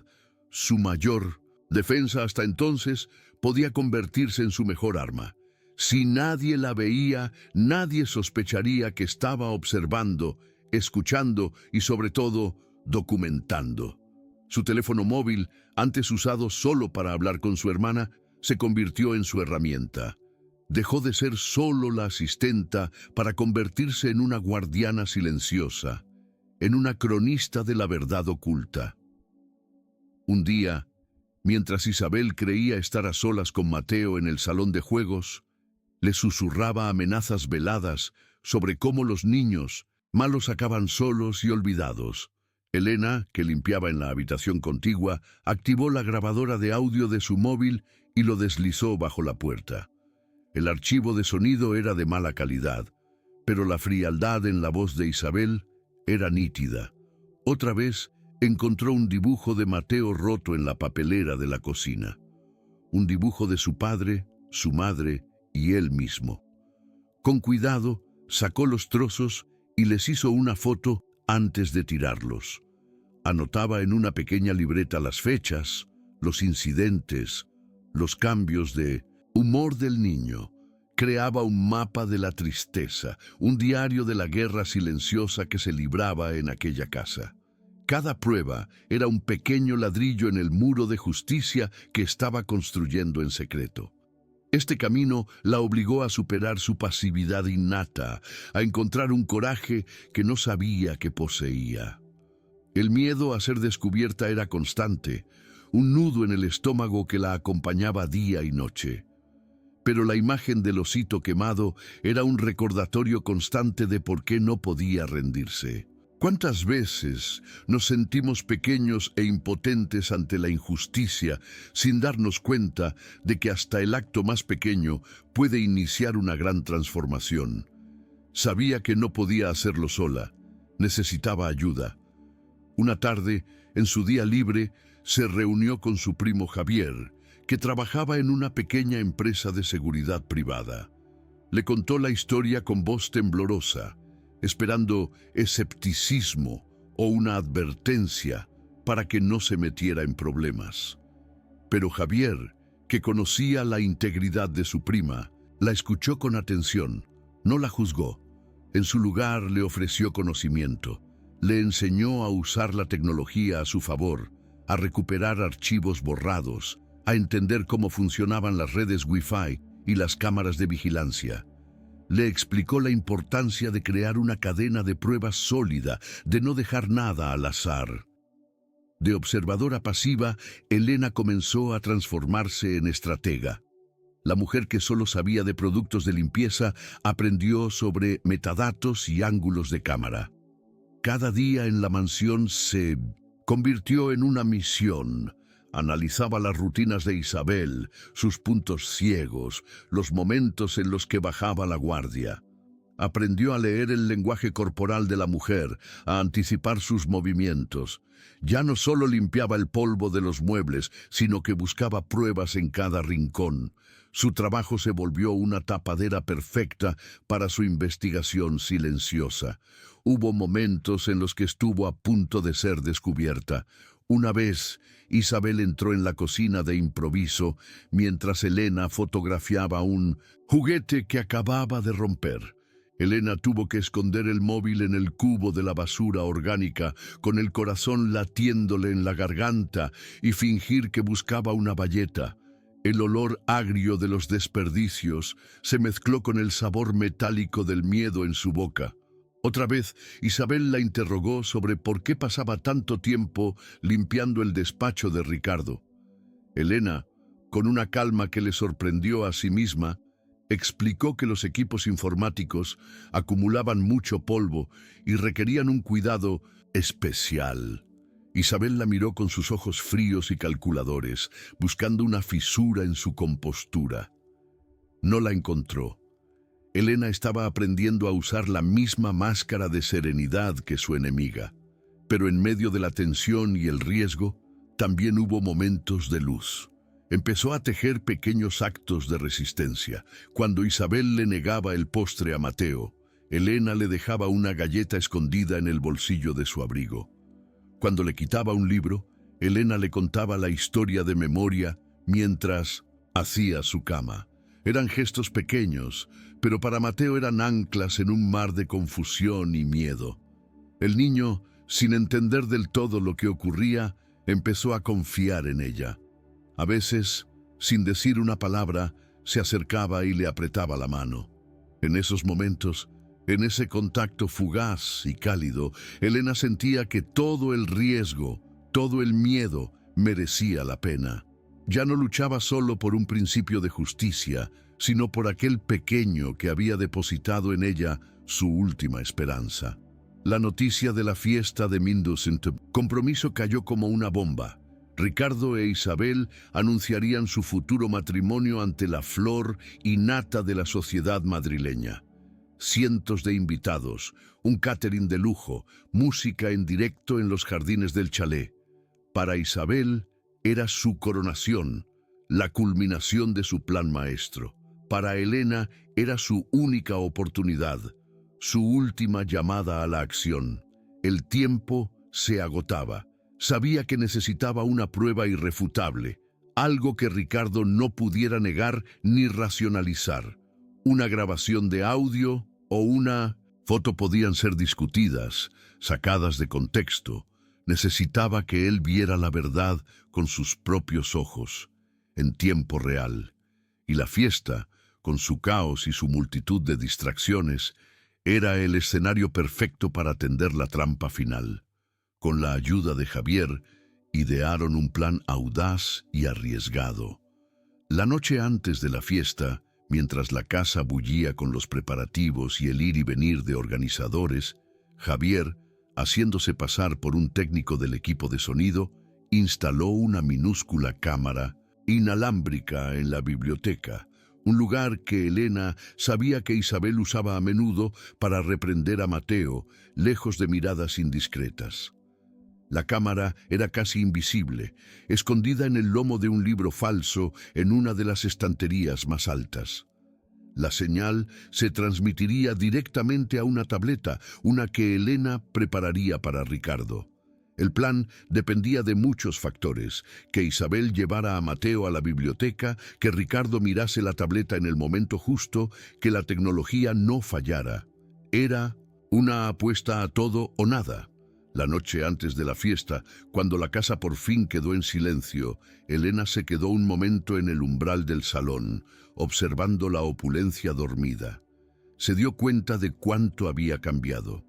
su mayor defensa hasta entonces, podía convertirse en su mejor arma. Si nadie la veía, nadie sospecharía que estaba observando, escuchando y sobre todo documentando. Su teléfono móvil, antes usado solo para hablar con su hermana, se convirtió en su herramienta. Dejó de ser solo la asistenta para convertirse en una guardiana silenciosa, en una cronista de la verdad oculta. Un día, mientras Isabel creía estar a solas con Mateo en el salón de juegos, le susurraba amenazas veladas sobre cómo los niños malos acaban solos y olvidados. Elena, que limpiaba en la habitación contigua, activó la grabadora de audio de su móvil y lo deslizó bajo la puerta. El archivo de sonido era de mala calidad, pero la frialdad en la voz de Isabel era nítida. Otra vez encontró un dibujo de Mateo roto en la papelera de la cocina. Un dibujo de su padre, su madre y él mismo. Con cuidado, sacó los trozos y les hizo una foto antes de tirarlos. Anotaba en una pequeña libreta las fechas, los incidentes, los cambios de humor del niño. Creaba un mapa de la tristeza, un diario de la guerra silenciosa que se libraba en aquella casa. Cada prueba era un pequeño ladrillo en el muro de justicia que estaba construyendo en secreto. Este camino la obligó a superar su pasividad innata, a encontrar un coraje que no sabía que poseía. El miedo a ser descubierta era constante, un nudo en el estómago que la acompañaba día y noche. pero la imagen del osito quemado era un recordatorio constante de por qué no podía rendirse. ¿Cuántas veces nos sentimos pequeños e impotentes ante la injusticia sin darnos cuenta de que hasta el acto más pequeño puede iniciar una gran transformación? Sabía que no podía hacerlo sola, necesitaba ayuda. Una tarde, en su día libre, se reunió con su primo Javier, que trabajaba en una pequeña empresa de seguridad privada. Le contó la historia con voz temblorosa, esperando escepticismo o una advertencia para que no se metiera en problemas. Pero Javier, que conocía la integridad de su prima, la escuchó con atención, no la juzgó. En su lugar le ofreció conocimiento, le enseñó a usar la tecnología a su favor, a recuperar archivos borrados, a entender cómo funcionaban las redes Wi-Fi y las cámaras de vigilancia. Le explicó la importancia de crear una cadena de pruebas sólida, de no dejar nada al azar. De observadora pasiva, Elena comenzó a transformarse en estratega. La mujer que solo sabía de productos de limpieza aprendió sobre metadatos y ángulos de cámara. Cada día en la mansión se convirtió en una misión. Analizaba las rutinas de Isabel, sus puntos ciegos, los momentos en los que bajaba la guardia. Aprendió a leer el lenguaje corporal de la mujer, a anticipar sus movimientos. Ya no solo limpiaba el polvo de los muebles, sino que buscaba pruebas en cada rincón. Su trabajo se volvió una tapadera perfecta para su investigación silenciosa. Hubo momentos en los que estuvo a punto de ser descubierta. Una vez, Isabel entró en la cocina de improviso mientras Elena fotografiaba un juguete que acababa de romper. Elena tuvo que esconder el móvil en el cubo de la basura orgánica, con el corazón latiéndole en la garganta, y fingir que buscaba una bayeta. El olor agrio de los desperdicios se mezcló con el sabor metálico del miedo en su boca. Otra vez, Isabel la interrogó sobre por qué pasaba tanto tiempo limpiando el despacho de Ricardo. Elena, con una calma que le sorprendió a sí misma, explicó que los equipos informáticos acumulaban mucho polvo y requerían un cuidado especial. Isabel la miró con sus ojos fríos y calculadores, buscando una fisura en su compostura. No la encontró. Elena estaba aprendiendo a usar la misma máscara de serenidad que su enemiga. Pero en medio de la tensión y el riesgo, también hubo momentos de luz. Empezó a tejer pequeños actos de resistencia. Cuando Isabel le negaba el postre a Mateo, Elena le dejaba una galleta escondida en el bolsillo de su abrigo. Cuando le quitaba un libro, Elena le contaba la historia de memoria mientras hacía su cama. Eran gestos pequeños, pero para Mateo eran anclas en un mar de confusión y miedo. El niño, sin entender del todo lo que ocurría, empezó a confiar en ella. A veces, sin decir una palabra, se acercaba y le apretaba la mano. En esos momentos, en ese contacto fugaz y cálido, Elena sentía que todo el riesgo, todo el miedo, merecía la pena. Ya no luchaba solo por un principio de justicia, sino por aquel pequeño que había depositado en ella su última esperanza. La noticia de la fiesta de Mindusint compromiso cayó como una bomba. Ricardo e Isabel anunciarían su futuro matrimonio ante la flor y nata de la sociedad madrileña. Cientos de invitados, un catering de lujo, música en directo en los jardines del chalet. Para Isabel era su coronación, la culminación de su plan maestro. Para Elena era su única oportunidad, su última llamada a la acción. El tiempo se agotaba. Sabía que necesitaba una prueba irrefutable, algo que Ricardo no pudiera negar ni racionalizar. Una grabación de audio o una foto podían ser discutidas, sacadas de contexto. Necesitaba que él viera la verdad con sus propios ojos, en tiempo real. Y la fiesta, con su caos y su multitud de distracciones, era el escenario perfecto para tender la trampa final. Con la ayuda de Javier, idearon un plan audaz y arriesgado. La noche antes de la fiesta, Mientras la casa bullía con los preparativos y el ir y venir de organizadores, Javier, haciéndose pasar por un técnico del equipo de sonido, instaló una minúscula cámara inalámbrica en la biblioteca, un lugar que Elena sabía que Isabel usaba a menudo para reprender a Mateo, lejos de miradas indiscretas. La cámara era casi invisible, escondida en el lomo de un libro falso en una de las estanterías más altas. La señal se transmitiría directamente a una tableta, una que Elena prepararía para Ricardo. El plan dependía de muchos factores: que Isabel llevara a Mateo a la biblioteca, que Ricardo mirase la tableta en el momento justo, que la tecnología no fallara. Era una apuesta a todo o nada. La noche antes de la fiesta, cuando la casa por fin quedó en silencio, Elena se quedó un momento en el umbral del salón, observando la opulencia dormida. Se dio cuenta de cuánto había cambiado.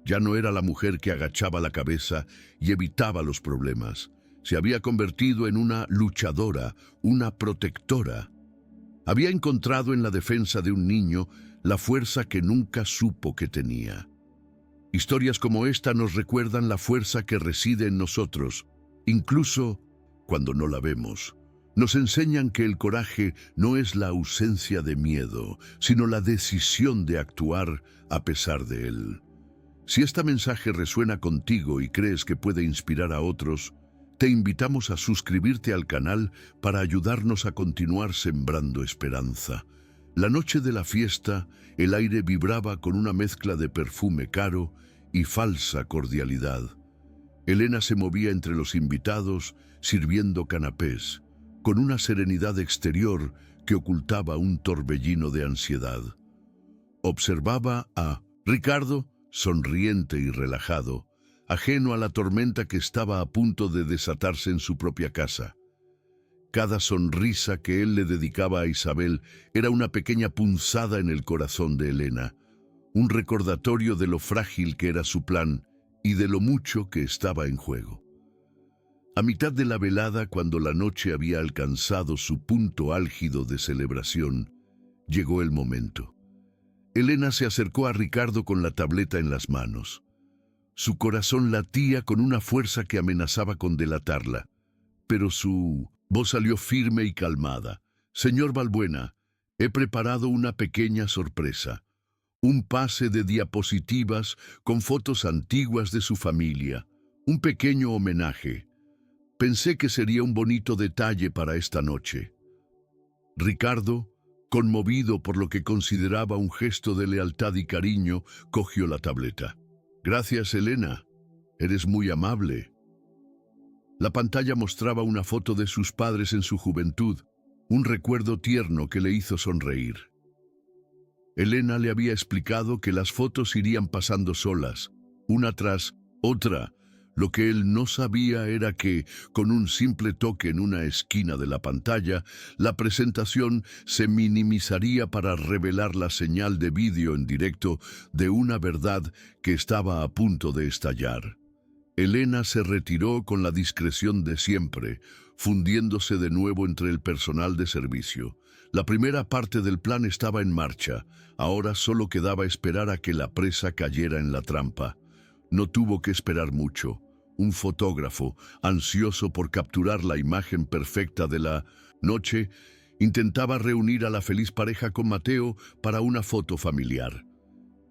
Ya no era la mujer que agachaba la cabeza y evitaba los problemas. Se había convertido en una luchadora, una protectora. Había encontrado en la defensa de un niño la fuerza que nunca supo que tenía. Historias como esta nos recuerdan la fuerza que reside en nosotros, incluso cuando no la vemos. Nos enseñan que el coraje no es la ausencia de miedo, sino la decisión de actuar a pesar de él. Si este mensaje resuena contigo y crees que puede inspirar a otros, te invitamos a suscribirte al canal para ayudarnos a continuar sembrando esperanza. La noche de la fiesta, el aire vibraba con una mezcla de perfume caro y falsa cordialidad. Elena se movía entre los invitados, sirviendo canapés, con una serenidad exterior que ocultaba un torbellino de ansiedad. Observaba a Ricardo, sonriente y relajado, ajeno a la tormenta que estaba a punto de desatarse en su propia casa. Cada sonrisa que él le dedicaba a Isabel era una pequeña punzada en el corazón de Elena, un recordatorio de lo frágil que era su plan y de lo mucho que estaba en juego. A mitad de la velada, cuando la noche había alcanzado su punto álgido de celebración, llegó el momento. Elena se acercó a Ricardo con la tableta en las manos. Su corazón latía con una fuerza que amenazaba con delatarla, pero su voz salió firme y calmada. «Señor Balbuena, he preparado una pequeña sorpresa. Un pase de diapositivas con fotos antiguas de su familia. Un pequeño homenaje. Pensé que sería un bonito detalle para esta noche». Ricardo, conmovido por lo que consideraba un gesto de lealtad y cariño, cogió la tableta. «Gracias, Elena. Eres muy amable». La pantalla mostraba una foto de sus padres en su juventud, un recuerdo tierno que le hizo sonreír. Elena le había explicado que las fotos irían pasando solas, una tras otra. Lo que él no sabía era que, con un simple toque en una esquina de la pantalla, la presentación se minimizaría para revelar la señal de vídeo en directo de una verdad que estaba a punto de estallar. Elena se retiró con la discreción de siempre, fundiéndose de nuevo entre el personal de servicio. La primera parte del plan estaba en marcha. Ahora solo quedaba esperar a que la presa cayera en la trampa. No tuvo que esperar mucho. Un fotógrafo, ansioso por capturar la imagen perfecta de la noche, intentaba reunir a la feliz pareja con Mateo para una foto familiar.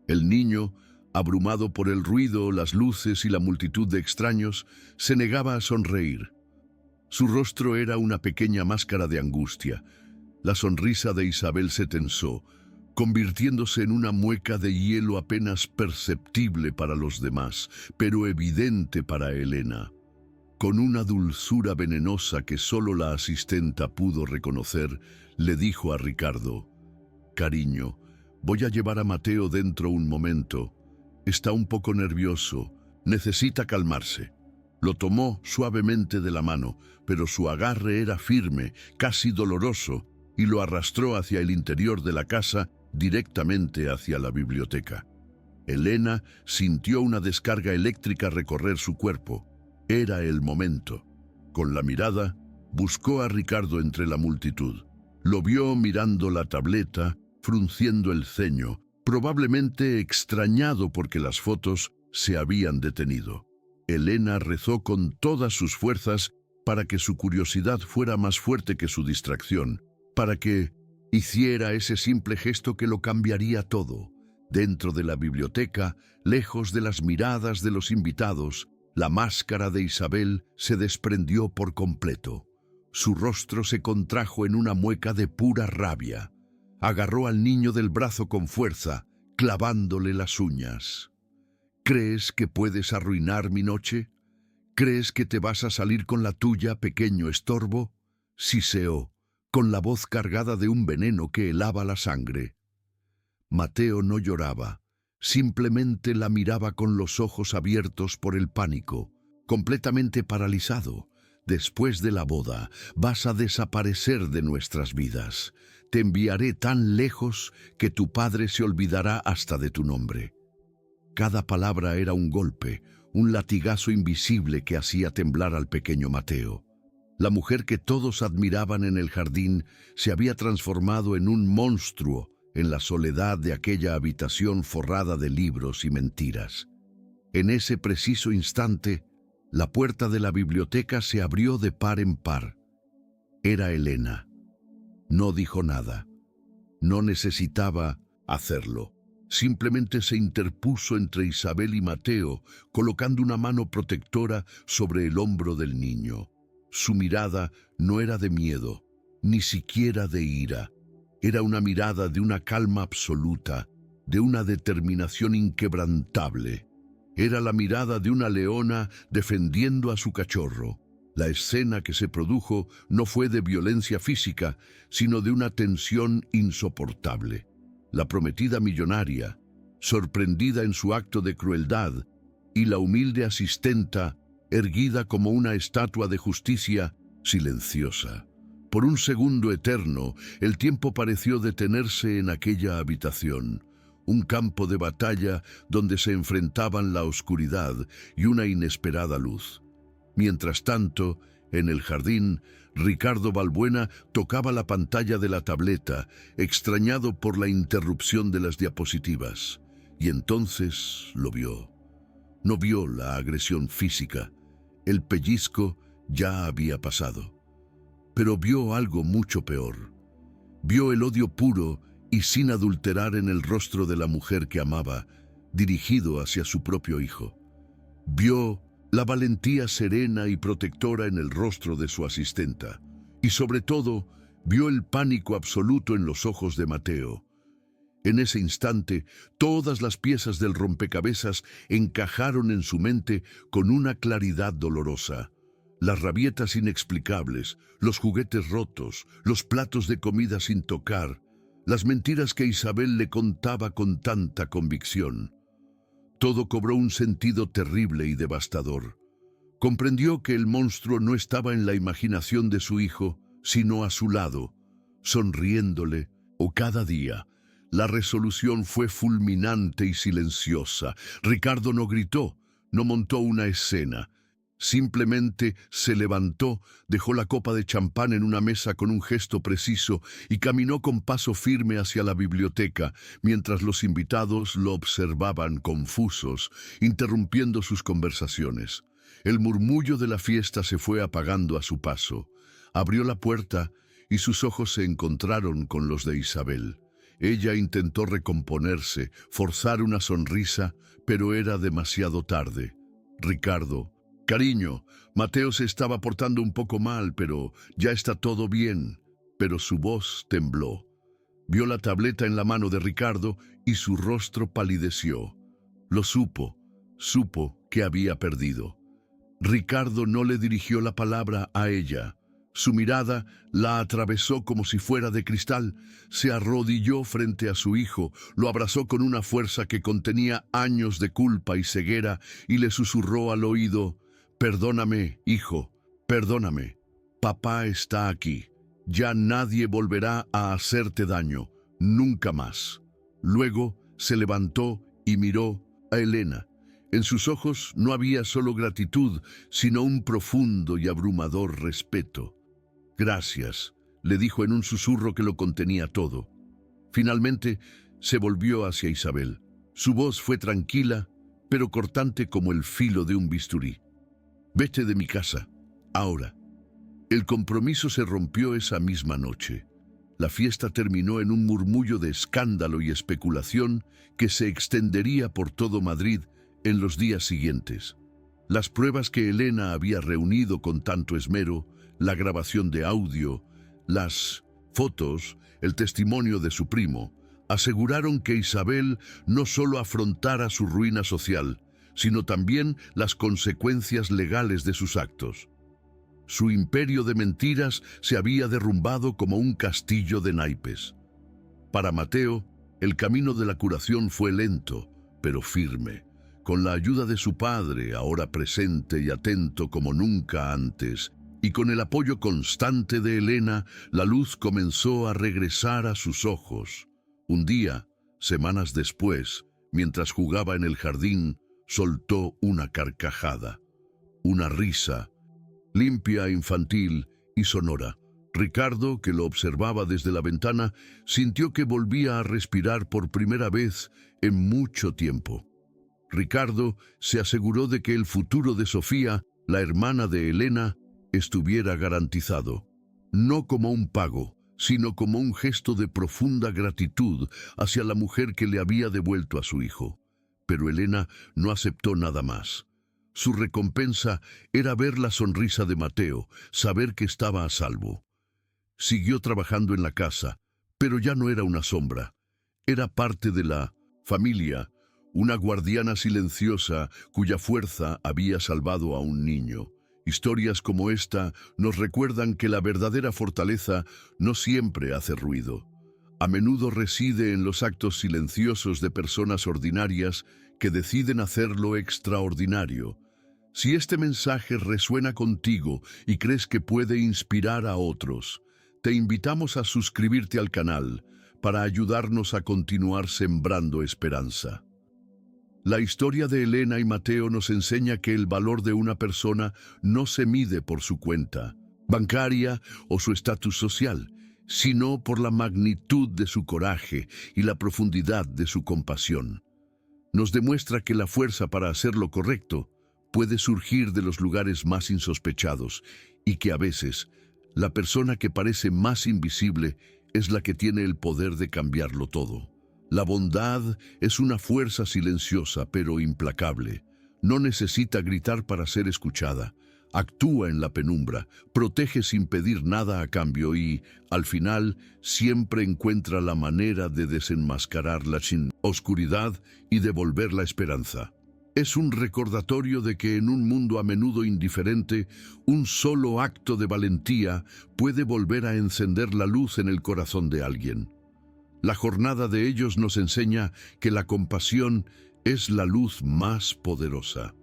El niño, abrumado por el ruido, las luces y la multitud de extraños, se negaba a sonreír. Su rostro era una pequeña máscara de angustia. La sonrisa de Isabel se tensó, convirtiéndose en una mueca de hielo apenas perceptible para los demás, pero evidente para Elena. Con una dulzura venenosa que solo la asistenta pudo reconocer, le dijo a Ricardo: «Cariño, voy a llevar a Mateo dentro un momento. Está un poco nervioso, necesita calmarse». Lo tomó suavemente de la mano, pero su agarre era firme, casi doloroso, y lo arrastró hacia el interior de la casa, directamente hacia la biblioteca. Elena sintió una descarga eléctrica recorrer su cuerpo. Era el momento. Con la mirada, buscó a Ricardo entre la multitud. Lo vio mirando la tableta, frunciendo el ceño, probablemente extrañado porque las fotos se habían detenido. Elena rezó con todas sus fuerzas para que su curiosidad fuera más fuerte que su distracción, para que hiciera ese simple gesto que lo cambiaría todo. Dentro de la biblioteca, lejos de las miradas de los invitados, la máscara de Isabel se desprendió por completo. Su rostro se contrajo en una mueca de pura rabia. Agarró al niño del brazo con fuerza, clavándole las uñas. ¿Crees que puedes arruinar mi noche? ¿Crees que te vas a salir con la tuya, pequeño estorbo? Siseó, con la voz cargada de un veneno que helaba la sangre. Mateo no lloraba, simplemente la miraba con los ojos abiertos por el pánico, completamente paralizado. Después de la boda, vas a desaparecer de nuestras vidas. Te enviaré tan lejos que tu padre se olvidará hasta de tu nombre. Cada palabra era un golpe, un latigazo invisible que hacía temblar al pequeño Mateo. La mujer que todos admiraban en el jardín se había transformado en un monstruo en la soledad de aquella habitación forrada de libros y mentiras. En ese preciso instante, la puerta de la biblioteca se abrió de par en par. Era Elena. No dijo nada. No necesitaba hacerlo. Simplemente se interpuso entre Isabel y Mateo, colocando una mano protectora sobre el hombro del niño. Su mirada no era de miedo, ni siquiera de ira. Era una mirada de una calma absoluta, de una determinación inquebrantable. Era la mirada de una leona defendiendo a su cachorro. La escena que se produjo no fue de violencia física, sino de una tensión insoportable. La prometida millonaria, sorprendida en su acto de crueldad, y la humilde asistenta, erguida como una estatua de justicia, silenciosa. Por un segundo eterno, el tiempo pareció detenerse en aquella habitación, un campo de batalla donde se enfrentaban la oscuridad y una inesperada luz. Mientras tanto, en el jardín, Ricardo Balbuena tocaba la pantalla de la tableta, extrañado por la interrupción de las diapositivas. Y entonces lo vio. No vio la agresión física. El pellizco ya había pasado. Pero vio algo mucho peor. Vio el odio puro y sin adulterar en el rostro de la mujer que amaba, dirigido hacia su propio hijo. Vio la valentía serena y protectora en el rostro de su asistenta. Y sobre todo, vio el pánico absoluto en los ojos de Mateo. En ese instante, todas las piezas del rompecabezas encajaron en su mente con una claridad dolorosa. Las rabietas inexplicables, los juguetes rotos, los platos de comida sin tocar, las mentiras que Isabel le contaba con tanta convicción. Todo cobró un sentido terrible y devastador. Comprendió que el monstruo no estaba en la imaginación de su hijo, sino a su lado, sonriéndole, o cada día. La resolución fue fulminante y silenciosa. Ricardo no gritó, no montó una escena. Simplemente se levantó, dejó la copa de champán en una mesa con un gesto preciso y caminó con paso firme hacia la biblioteca, mientras los invitados lo observaban confusos, interrumpiendo sus conversaciones. El murmullo de la fiesta se fue apagando a su paso. Abrió la puerta y sus ojos se encontraron con los de Isabel. Ella intentó recomponerse, forzar una sonrisa, pero era demasiado tarde. Ricardo: «Cariño, Mateo se estaba portando un poco mal, pero ya está todo bien». Pero su voz tembló. Vio la tableta en la mano de Ricardo y su rostro palideció. Lo supo que había perdido. Ricardo no le dirigió la palabra a ella. Su mirada la atravesó como si fuera de cristal. Se arrodilló frente a su hijo, lo abrazó con una fuerza que contenía años de culpa y ceguera y le susurró al oído: «Perdóname, hijo, perdóname. Papá está aquí. Ya nadie volverá a hacerte daño, nunca más». Luego se levantó y miró a Elena. En sus ojos no había solo gratitud, sino un profundo y abrumador respeto. «Gracias», le dijo en un susurro que lo contenía todo. Finalmente, se volvió hacia Isabel. Su voz fue tranquila, pero cortante como el filo de un bisturí. «Vete de mi casa, ahora». El compromiso se rompió esa misma noche. La fiesta terminó en un murmullo de escándalo y especulación que se extendería por todo Madrid en los días siguientes. Las pruebas que Elena había reunido con tanto esmero, la grabación de audio, las fotos, el testimonio de su primo, aseguraron que Isabel no solo afrontara su ruina social, sino también las consecuencias legales de sus actos. Su imperio de mentiras se había derrumbado como un castillo de naipes. Para Mateo, el camino de la curación fue lento, pero firme. Con la ayuda de su padre, ahora presente y atento como nunca antes, y con el apoyo constante de Elena, la luz comenzó a regresar a sus ojos. Un día, semanas después, mientras jugaba en el jardín, soltó una carcajada, una risa, limpia, infantil y sonora. Ricardo, que lo observaba desde la ventana, sintió que volvía a respirar por primera vez en mucho tiempo. Ricardo se aseguró de que el futuro de Sofía, la hermana de Elena, estuviera garantizado, no como un pago, sino como un gesto de profunda gratitud hacia la mujer que le había devuelto a su hijo. Pero Elena no aceptó nada más. Su recompensa era ver la sonrisa de Mateo, saber que estaba a salvo. Siguió trabajando en la casa, pero ya no era una sombra. Era parte de la familia, una guardiana silenciosa cuya fuerza había salvado a un niño. Historias como esta nos recuerdan que la verdadera fortaleza no siempre hace ruido. A menudo reside en los actos silenciosos de personas ordinarias que deciden hacerlo extraordinario. Si este mensaje resuena contigo y crees que puede inspirar a otros, te invitamos a suscribirte al canal para ayudarnos a continuar sembrando esperanza. La historia de Elena y Mateo nos enseña que el valor de una persona no se mide por su cuenta bancaria o su estatus social, sino por la magnitud de su coraje y la profundidad de su compasión. Nos demuestra que la fuerza para hacer lo correcto puede surgir de los lugares más insospechados y que a veces la persona que parece más invisible es la que tiene el poder de cambiarlo todo. La bondad es una fuerza silenciosa pero implacable. No necesita gritar para ser escuchada. Actúa en la penumbra, protege sin pedir nada a cambio y, al final, siempre encuentra la manera de desenmascarar la oscuridad y devolver la esperanza. Es un recordatorio de que en un mundo a menudo indiferente, un solo acto de valentía puede volver a encender la luz en el corazón de alguien. La jornada de ellos nos enseña que la compasión es la luz más poderosa.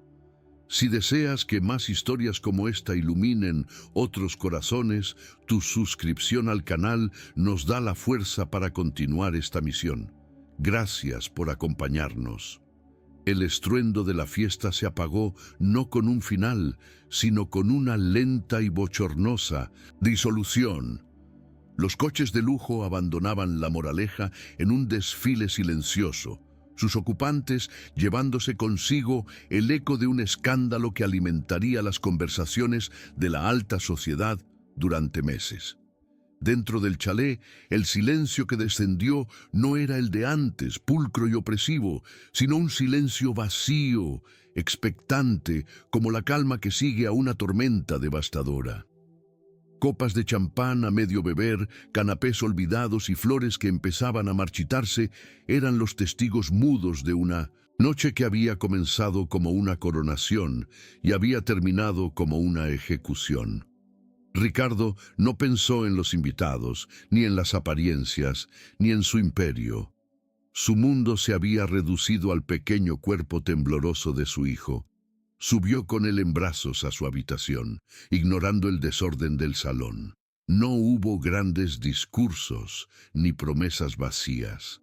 Si deseas que más historias como esta iluminen otros corazones, tu suscripción al canal nos da la fuerza para continuar esta misión. Gracias por acompañarnos. El estruendo de la fiesta se apagó no con un final, sino con una lenta y bochornosa disolución. Los coches de lujo abandonaban La Moraleja en un desfile silencioso, sus ocupantes llevándose consigo el eco de un escándalo que alimentaría las conversaciones de la alta sociedad durante meses. Dentro del chalet, el silencio que descendió no era el de antes, pulcro y opresivo, sino un silencio vacío, expectante, como la calma que sigue a una tormenta devastadora. Copas de champán a medio beber, canapés olvidados y flores que empezaban a marchitarse eran los testigos mudos de una noche que había comenzado como una coronación y había terminado como una ejecución. Ricardo no pensó en los invitados, ni en las apariencias, ni en su imperio. Su mundo se había reducido al pequeño cuerpo tembloroso de su hijo. Subió con él en brazos a su habitación, ignorando el desorden del salón. No hubo grandes discursos ni promesas vacías.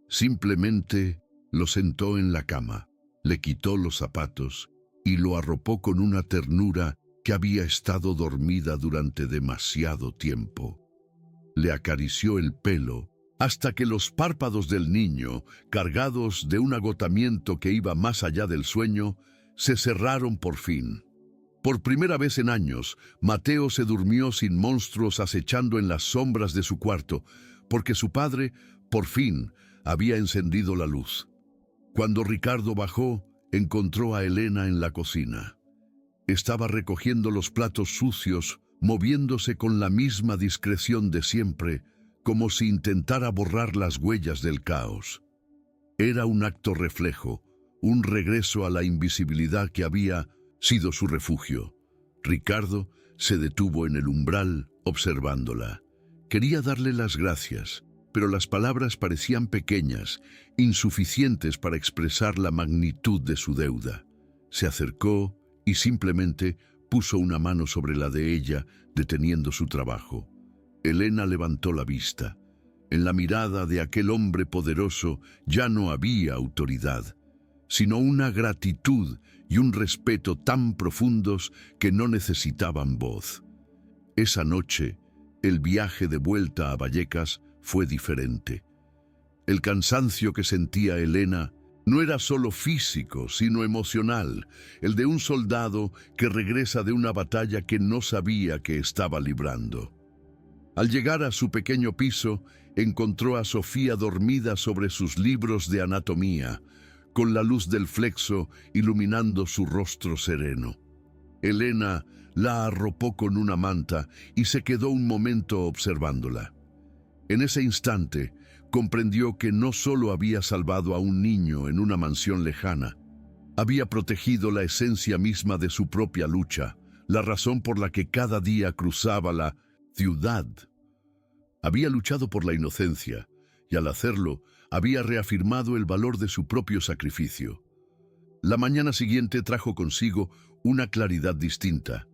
Simplemente lo sentó en la cama, le quitó los zapatos y lo arropó con una ternura que había estado dormida durante demasiado tiempo. le acarició el pelo, hasta que los párpados del niño, cargados de un agotamiento que iba más allá del sueño, se cerraron por fin. Por primera vez en años, Mateo se durmió sin monstruos acechando en las sombras de su cuarto, porque su padre, por fin, había encendido la luz. Cuando Ricardo bajó, encontró a Elena en la cocina. Estaba recogiendo los platos sucios, moviéndose con la misma discreción de siempre, como si intentara borrar las huellas del caos. Era un acto reflejo, un regreso a la invisibilidad que había sido su refugio. Ricardo se detuvo en el umbral, observándola. Quería darle las gracias, pero las palabras parecían pequeñas, insuficientes para expresar la magnitud de su deuda. Se acercó y simplemente puso una mano sobre la de ella, deteniendo su trabajo. Elena levantó la vista. En la mirada de aquel hombre poderoso ya no había autoridad, sino una gratitud y un respeto tan profundos que no necesitaban voz. Esa noche, el viaje de vuelta a Vallecas fue diferente. El cansancio que sentía Elena no era solo físico, sino emocional, el de un soldado que regresa de una batalla que no sabía que estaba librando. Al llegar a su pequeño piso, encontró a Sofía dormida sobre sus libros de anatomía, con la luz del flexo iluminando su rostro sereno. Elena la arropó con una manta y se quedó un momento observándola. En ese instante, comprendió que no solo había salvado a un niño en una mansión lejana, había protegido la esencia misma de su propia lucha, la razón por la que cada día cruzaba la ciudad. Había luchado por la inocencia, y al hacerlo, había reafirmado el valor de su propio sacrificio. La mañana siguiente trajo consigo una claridad distinta.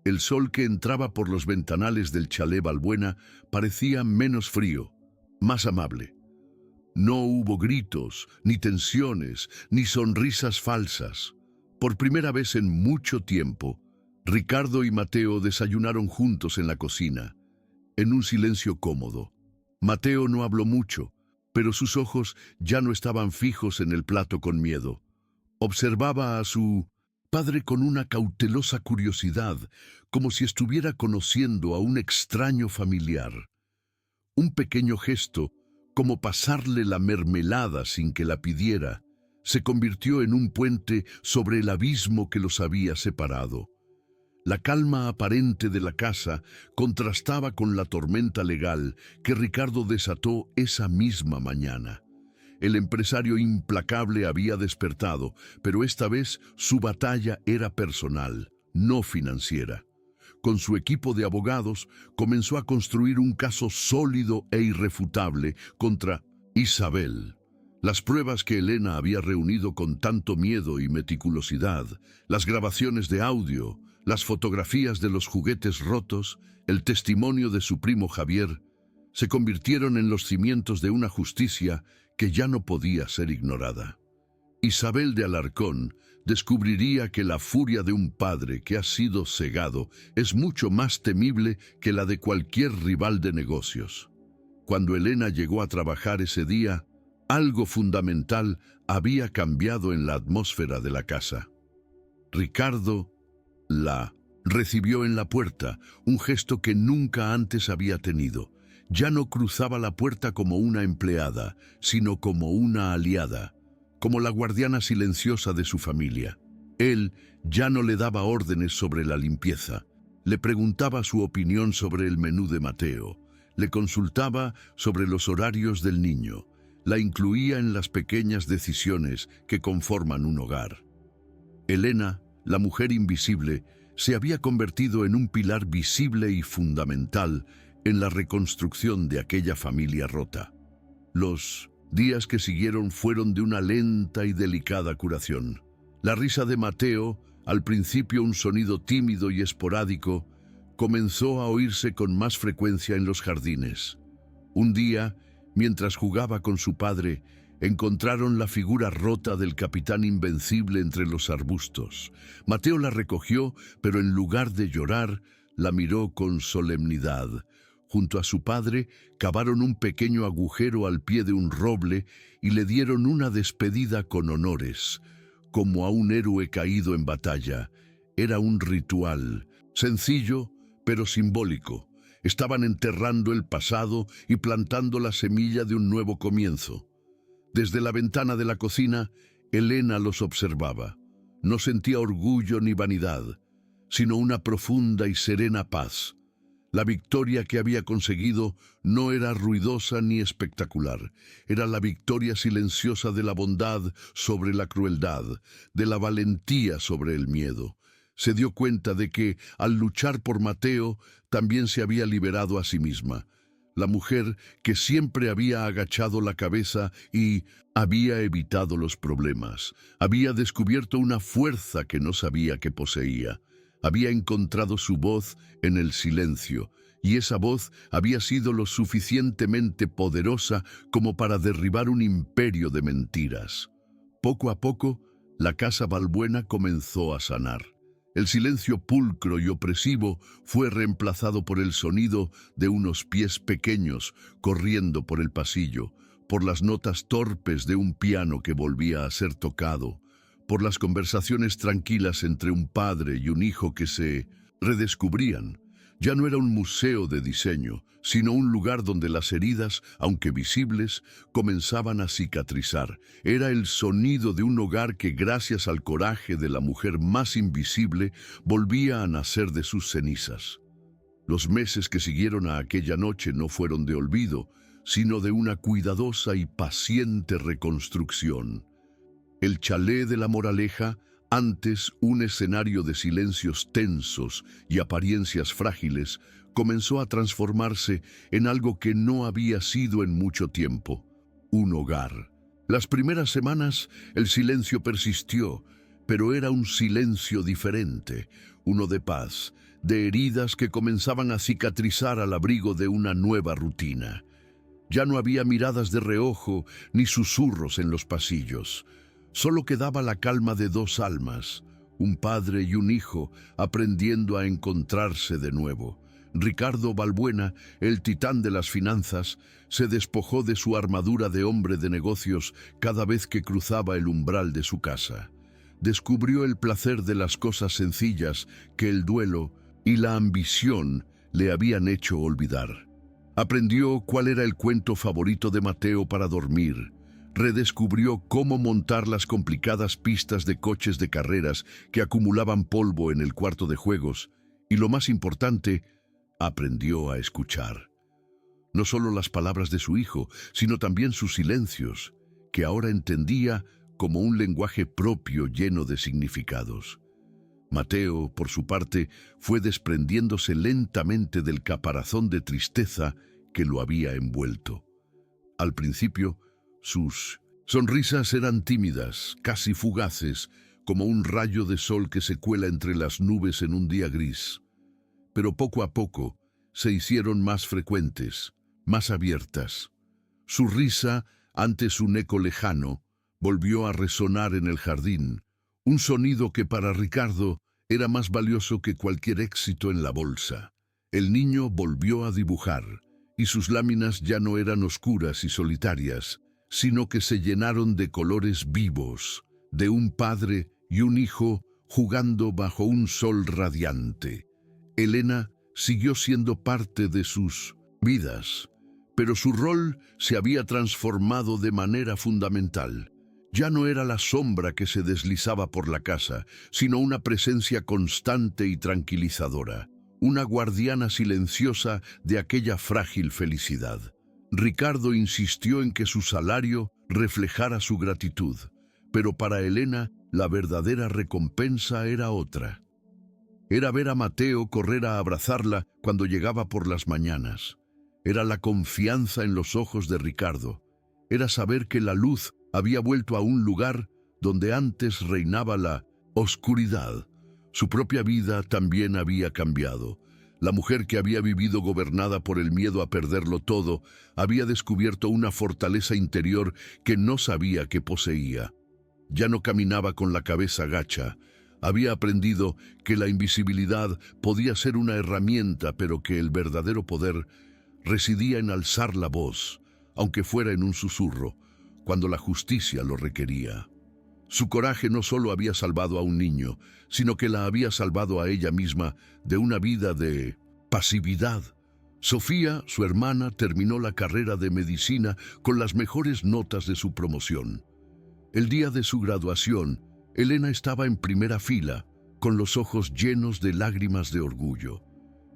El sol que entraba por los ventanales del chalet Balbuena parecía menos frío, más amable. No hubo gritos, ni tensiones, ni sonrisas falsas. Por primera vez en mucho tiempo, Ricardo y Mateo desayunaron juntos en la cocina, en un silencio cómodo. Mateo no habló mucho, pero sus ojos ya no estaban fijos en el plato con miedo. Observaba a su padre con una cautelosa curiosidad, como si estuviera conociendo a un extraño familiar. Un pequeño gesto, como pasarle la mermelada sin que la pidiera, se convirtió en un puente sobre el abismo que los había separado. La calma aparente de la casa contrastaba con la tormenta legal que Ricardo desató esa misma mañana. El empresario implacable había despertado, pero esta vez su batalla era personal, no financiera. Con su equipo de abogados, comenzó a construir un caso sólido e irrefutable contra Isabel. Las pruebas que Elena había reunido con tanto miedo y meticulosidad, las grabaciones de audio, las fotografías de los juguetes rotos, el testimonio de su primo Javier, se convirtieron en los cimientos de una justicia que ya no podía ser ignorada. Isabel de Alarcón descubriría que la furia de un padre que ha sido cegado es mucho más temible que la de cualquier rival de negocios. Cuando Elena llegó a trabajar ese día, algo fundamental había cambiado en la atmósfera de la casa. Ricardo la recibió en la puerta, un gesto que nunca antes había tenido. Ya no cruzaba la puerta como una empleada, sino como una aliada, como la guardiana silenciosa de su familia. Él ya no le daba órdenes sobre la limpieza, le preguntaba su opinión sobre el menú de Mateo, le consultaba sobre los horarios del niño, la incluía en las pequeñas decisiones que conforman un hogar. Elena, la mujer invisible, se había convertido en un pilar visible y fundamental en la reconstrucción de aquella familia rota. Los días que siguieron fueron de una lenta y delicada curación. La risa de Mateo, al principio un sonido tímido y esporádico, comenzó a oírse con más frecuencia en los jardines. Un día, mientras jugaba con su padre, encontraron la figura rota del capitán invencible entre los arbustos. Mateo la recogió, pero en lugar de llorar, la miró con solemnidad, junto a su padre, cavaron un pequeño agujero al pie de un roble y le dieron una despedida con honores, como a un héroe caído en batalla. Era un ritual, sencillo, pero simbólico. Estaban enterrando el pasado y plantando la semilla de un nuevo comienzo. Desde la ventana de la cocina, Elena los observaba. No sentía orgullo ni vanidad, sino una profunda y serena paz. La victoria que había conseguido no era ruidosa ni espectacular. Era la victoria silenciosa de la bondad sobre la crueldad, de la valentía sobre el miedo. Se dio cuenta de que, al luchar por Mateo, también se había liberado a sí misma. La mujer que siempre había agachado la cabeza y había evitado los problemas. Había descubierto una fuerza que no sabía que poseía. Había encontrado su voz en el silencio, y esa voz había sido lo suficientemente poderosa como para derribar un imperio de mentiras. Poco a poco, la casa Balbuena comenzó a sanar. El silencio pulcro y opresivo fue reemplazado por el sonido de unos pies pequeños corriendo por el pasillo, por las notas torpes de un piano que volvía a ser tocado, por las conversaciones tranquilas entre un padre y un hijo que se redescubrían. Ya no era un museo de diseño, sino un lugar donde las heridas, aunque visibles, comenzaban a cicatrizar. Era el sonido de un hogar que, gracias al coraje de la mujer más invisible, volvía a nacer de sus cenizas. Los meses que siguieron a aquella noche no fueron de olvido, sino de una cuidadosa y paciente reconstrucción. El chalet de la Moraleja, antes un escenario de silencios tensos y apariencias frágiles, comenzó a transformarse en algo que no había sido en mucho tiempo: un hogar. Las primeras semanas el silencio persistió, pero era un silencio diferente, uno de paz, de heridas que comenzaban a cicatrizar al abrigo de una nueva rutina. Ya no había miradas de reojo ni susurros en los pasillos. Solo quedaba la calma de dos almas, un padre y un hijo, aprendiendo a encontrarse de nuevo. Ricardo Balbuena, el titán de las finanzas, se despojó de su armadura de hombre de negocios cada vez que cruzaba el umbral de su casa. Descubrió el placer de las cosas sencillas que el duelo y la ambición le habían hecho olvidar. Aprendió cuál era el cuento favorito de Mateo para dormir. Redescubrió cómo montar las complicadas pistas de coches de carreras que acumulaban polvo en el cuarto de juegos. Y lo más importante, aprendió a escuchar. No solo las palabras de su hijo, sino también sus silencios, que ahora entendía como un lenguaje propio lleno de significados. Mateo, por su parte, fue desprendiéndose lentamente del caparazón de tristeza que lo había envuelto. Al principio, sus sonrisas eran tímidas, casi fugaces, como un rayo de sol que se cuela entre las nubes en un día gris. Pero poco a poco se hicieron más frecuentes, más abiertas. Su risa, antes un eco lejano, volvió a resonar en el jardín, un sonido que para Ricardo era más valioso que cualquier éxito en la bolsa. El niño volvió a dibujar, y sus láminas ya no eran oscuras y solitarias, sino que se llenaron de colores vivos, de un padre y un hijo jugando bajo un sol radiante. Elena siguió siendo parte de sus vidas, pero su rol se había transformado de manera fundamental. Ya no era la sombra que se deslizaba por la casa, sino una presencia constante y tranquilizadora, una guardiana silenciosa de aquella frágil felicidad. Ricardo insistió en que su salario reflejara su gratitud, pero para Elena la verdadera recompensa era otra. Era ver a Mateo correr a abrazarla cuando llegaba por las mañanas. Era la confianza en los ojos de Ricardo. Era saber que la luz había vuelto a un lugar donde antes reinaba la oscuridad. Su propia vida también había cambiado. La mujer que había vivido gobernada por el miedo a perderlo todo, había descubierto una fortaleza interior que no sabía que poseía. Ya no caminaba con la cabeza gacha. Había aprendido que la invisibilidad podía ser una herramienta, pero que el verdadero poder residía en alzar la voz, aunque fuera en un susurro, cuando la justicia lo requería. Su coraje no solo había salvado a un niño, sino que la había salvado a ella misma de una vida de pasividad. Sofía, su hermana, terminó la carrera de medicina con las mejores notas de su promoción. El día de su graduación, Elena estaba en primera fila, con los ojos llenos de lágrimas de orgullo.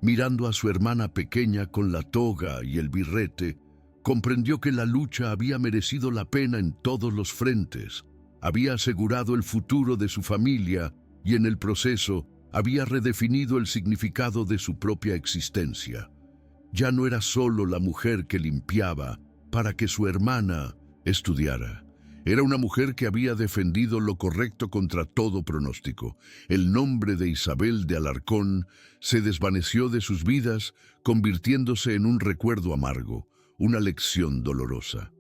Mirando a su hermana pequeña con la toga y el birrete, comprendió que la lucha había merecido la pena en todos los frentes. Había asegurado el futuro de su familia y en el proceso había redefinido el significado de su propia existencia. Ya no era solo la mujer que limpiaba para que su hermana estudiara. Era una mujer que había defendido lo correcto contra todo pronóstico. El nombre de Isabel de Alarcón se desvaneció de sus vidas, convirtiéndose en un recuerdo amargo, una lección dolorosa.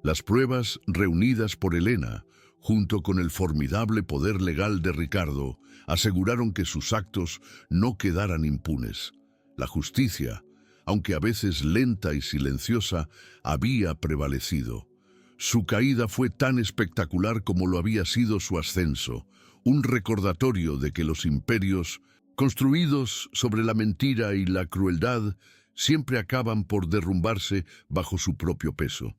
Las pruebas reunidas por Elena, junto con el formidable poder legal de Ricardo, aseguraron que sus actos no quedaran impunes. La justicia, aunque a veces lenta y silenciosa, había prevalecido. Su caída fue tan espectacular como lo había sido su ascenso, un recordatorio de que los imperios, construidos sobre la mentira y la crueldad, siempre acaban por derrumbarse bajo su propio peso.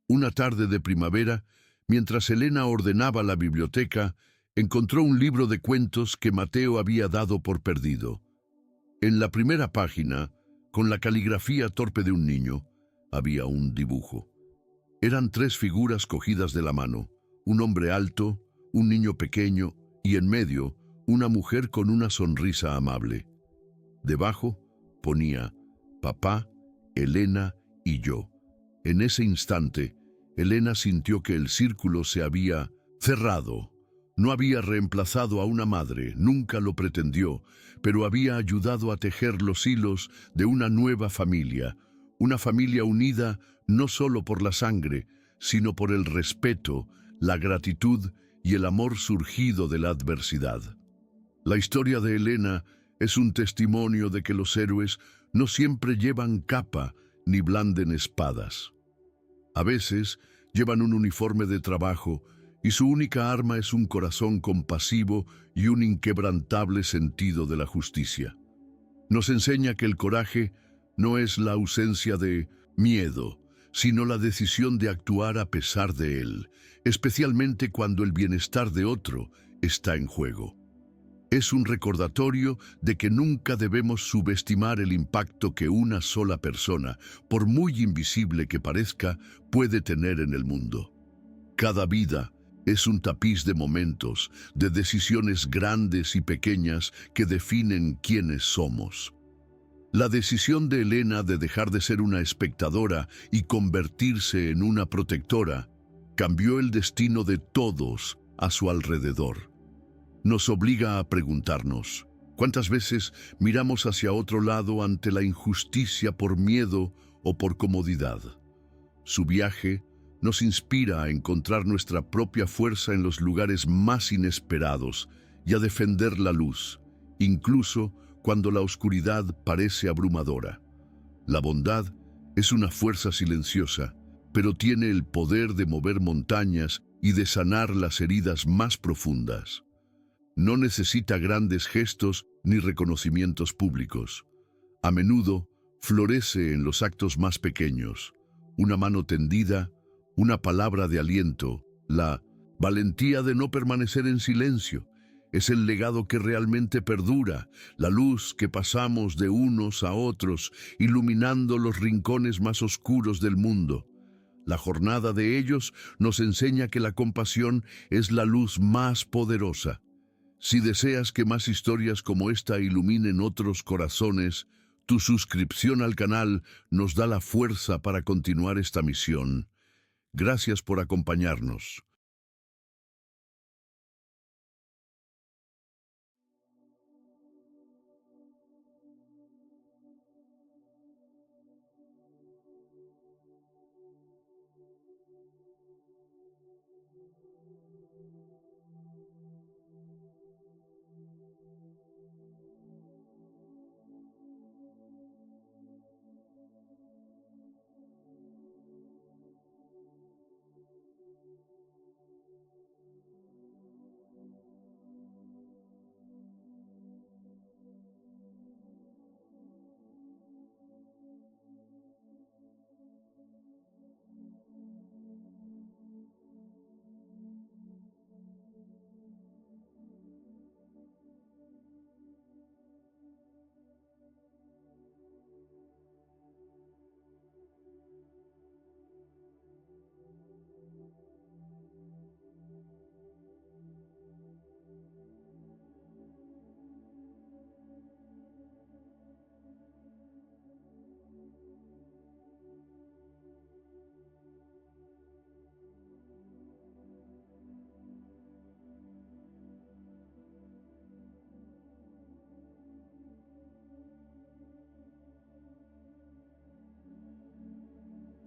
Una tarde de primavera, mientras Elena ordenaba la biblioteca, encontró un libro de cuentos que Mateo había dado por perdido. En la primera página, con la caligrafía torpe de un niño, había un dibujo. Eran 3 figuras cogidas de la mano, un hombre alto, un niño pequeño y en medio una mujer con una sonrisa amable. Debajo ponía papá, Elena y yo. En ese instante, Elena sintió que el círculo se había cerrado. No había reemplazado a una madre, nunca lo pretendió, pero había ayudado a tejer los hilos de una nueva familia, una familia unida no solo por la sangre, sino por el respeto, la gratitud y el amor surgido de la adversidad. La historia de Elena es un testimonio de que los héroes no siempre llevan capa ni blanden espadas. A veces llevan un uniforme de trabajo y su única arma es un corazón compasivo y un inquebrantable sentido de la justicia. Nos enseña que el coraje no es la ausencia de miedo, sino la decisión de actuar a pesar de él, especialmente cuando el bienestar de otro está en juego. Es un recordatorio de que nunca debemos subestimar el impacto que una sola persona, por muy invisible que parezca, puede tener en el mundo. Cada vida es un tapiz de momentos, de decisiones grandes y pequeñas que definen quiénes somos. La decisión de Elena de dejar de ser una espectadora y convertirse en una protectora cambió el destino de todos a su alrededor. Nos obliga a preguntarnos, ¿cuántas veces miramos hacia otro lado ante la injusticia por miedo o por comodidad? Su viaje nos inspira a encontrar nuestra propia fuerza en los lugares más inesperados y a defender la luz, incluso cuando la oscuridad parece abrumadora. La bondad es una fuerza silenciosa, pero tiene el poder de mover montañas y de sanar las heridas más profundas. No necesita grandes gestos ni reconocimientos públicos. A menudo florece en los actos más pequeños. Una mano tendida, una palabra de aliento, la valentía de no permanecer en silencio. Es el legado que realmente perdura, la luz que pasamos de unos a otros, iluminando los rincones más oscuros del mundo. La jornada de ellos nos enseña que la compasión es la luz más poderosa. Si deseas que más historias como esta iluminen otros corazones, tu suscripción al canal nos da la fuerza para continuar esta misión. Gracias por acompañarnos.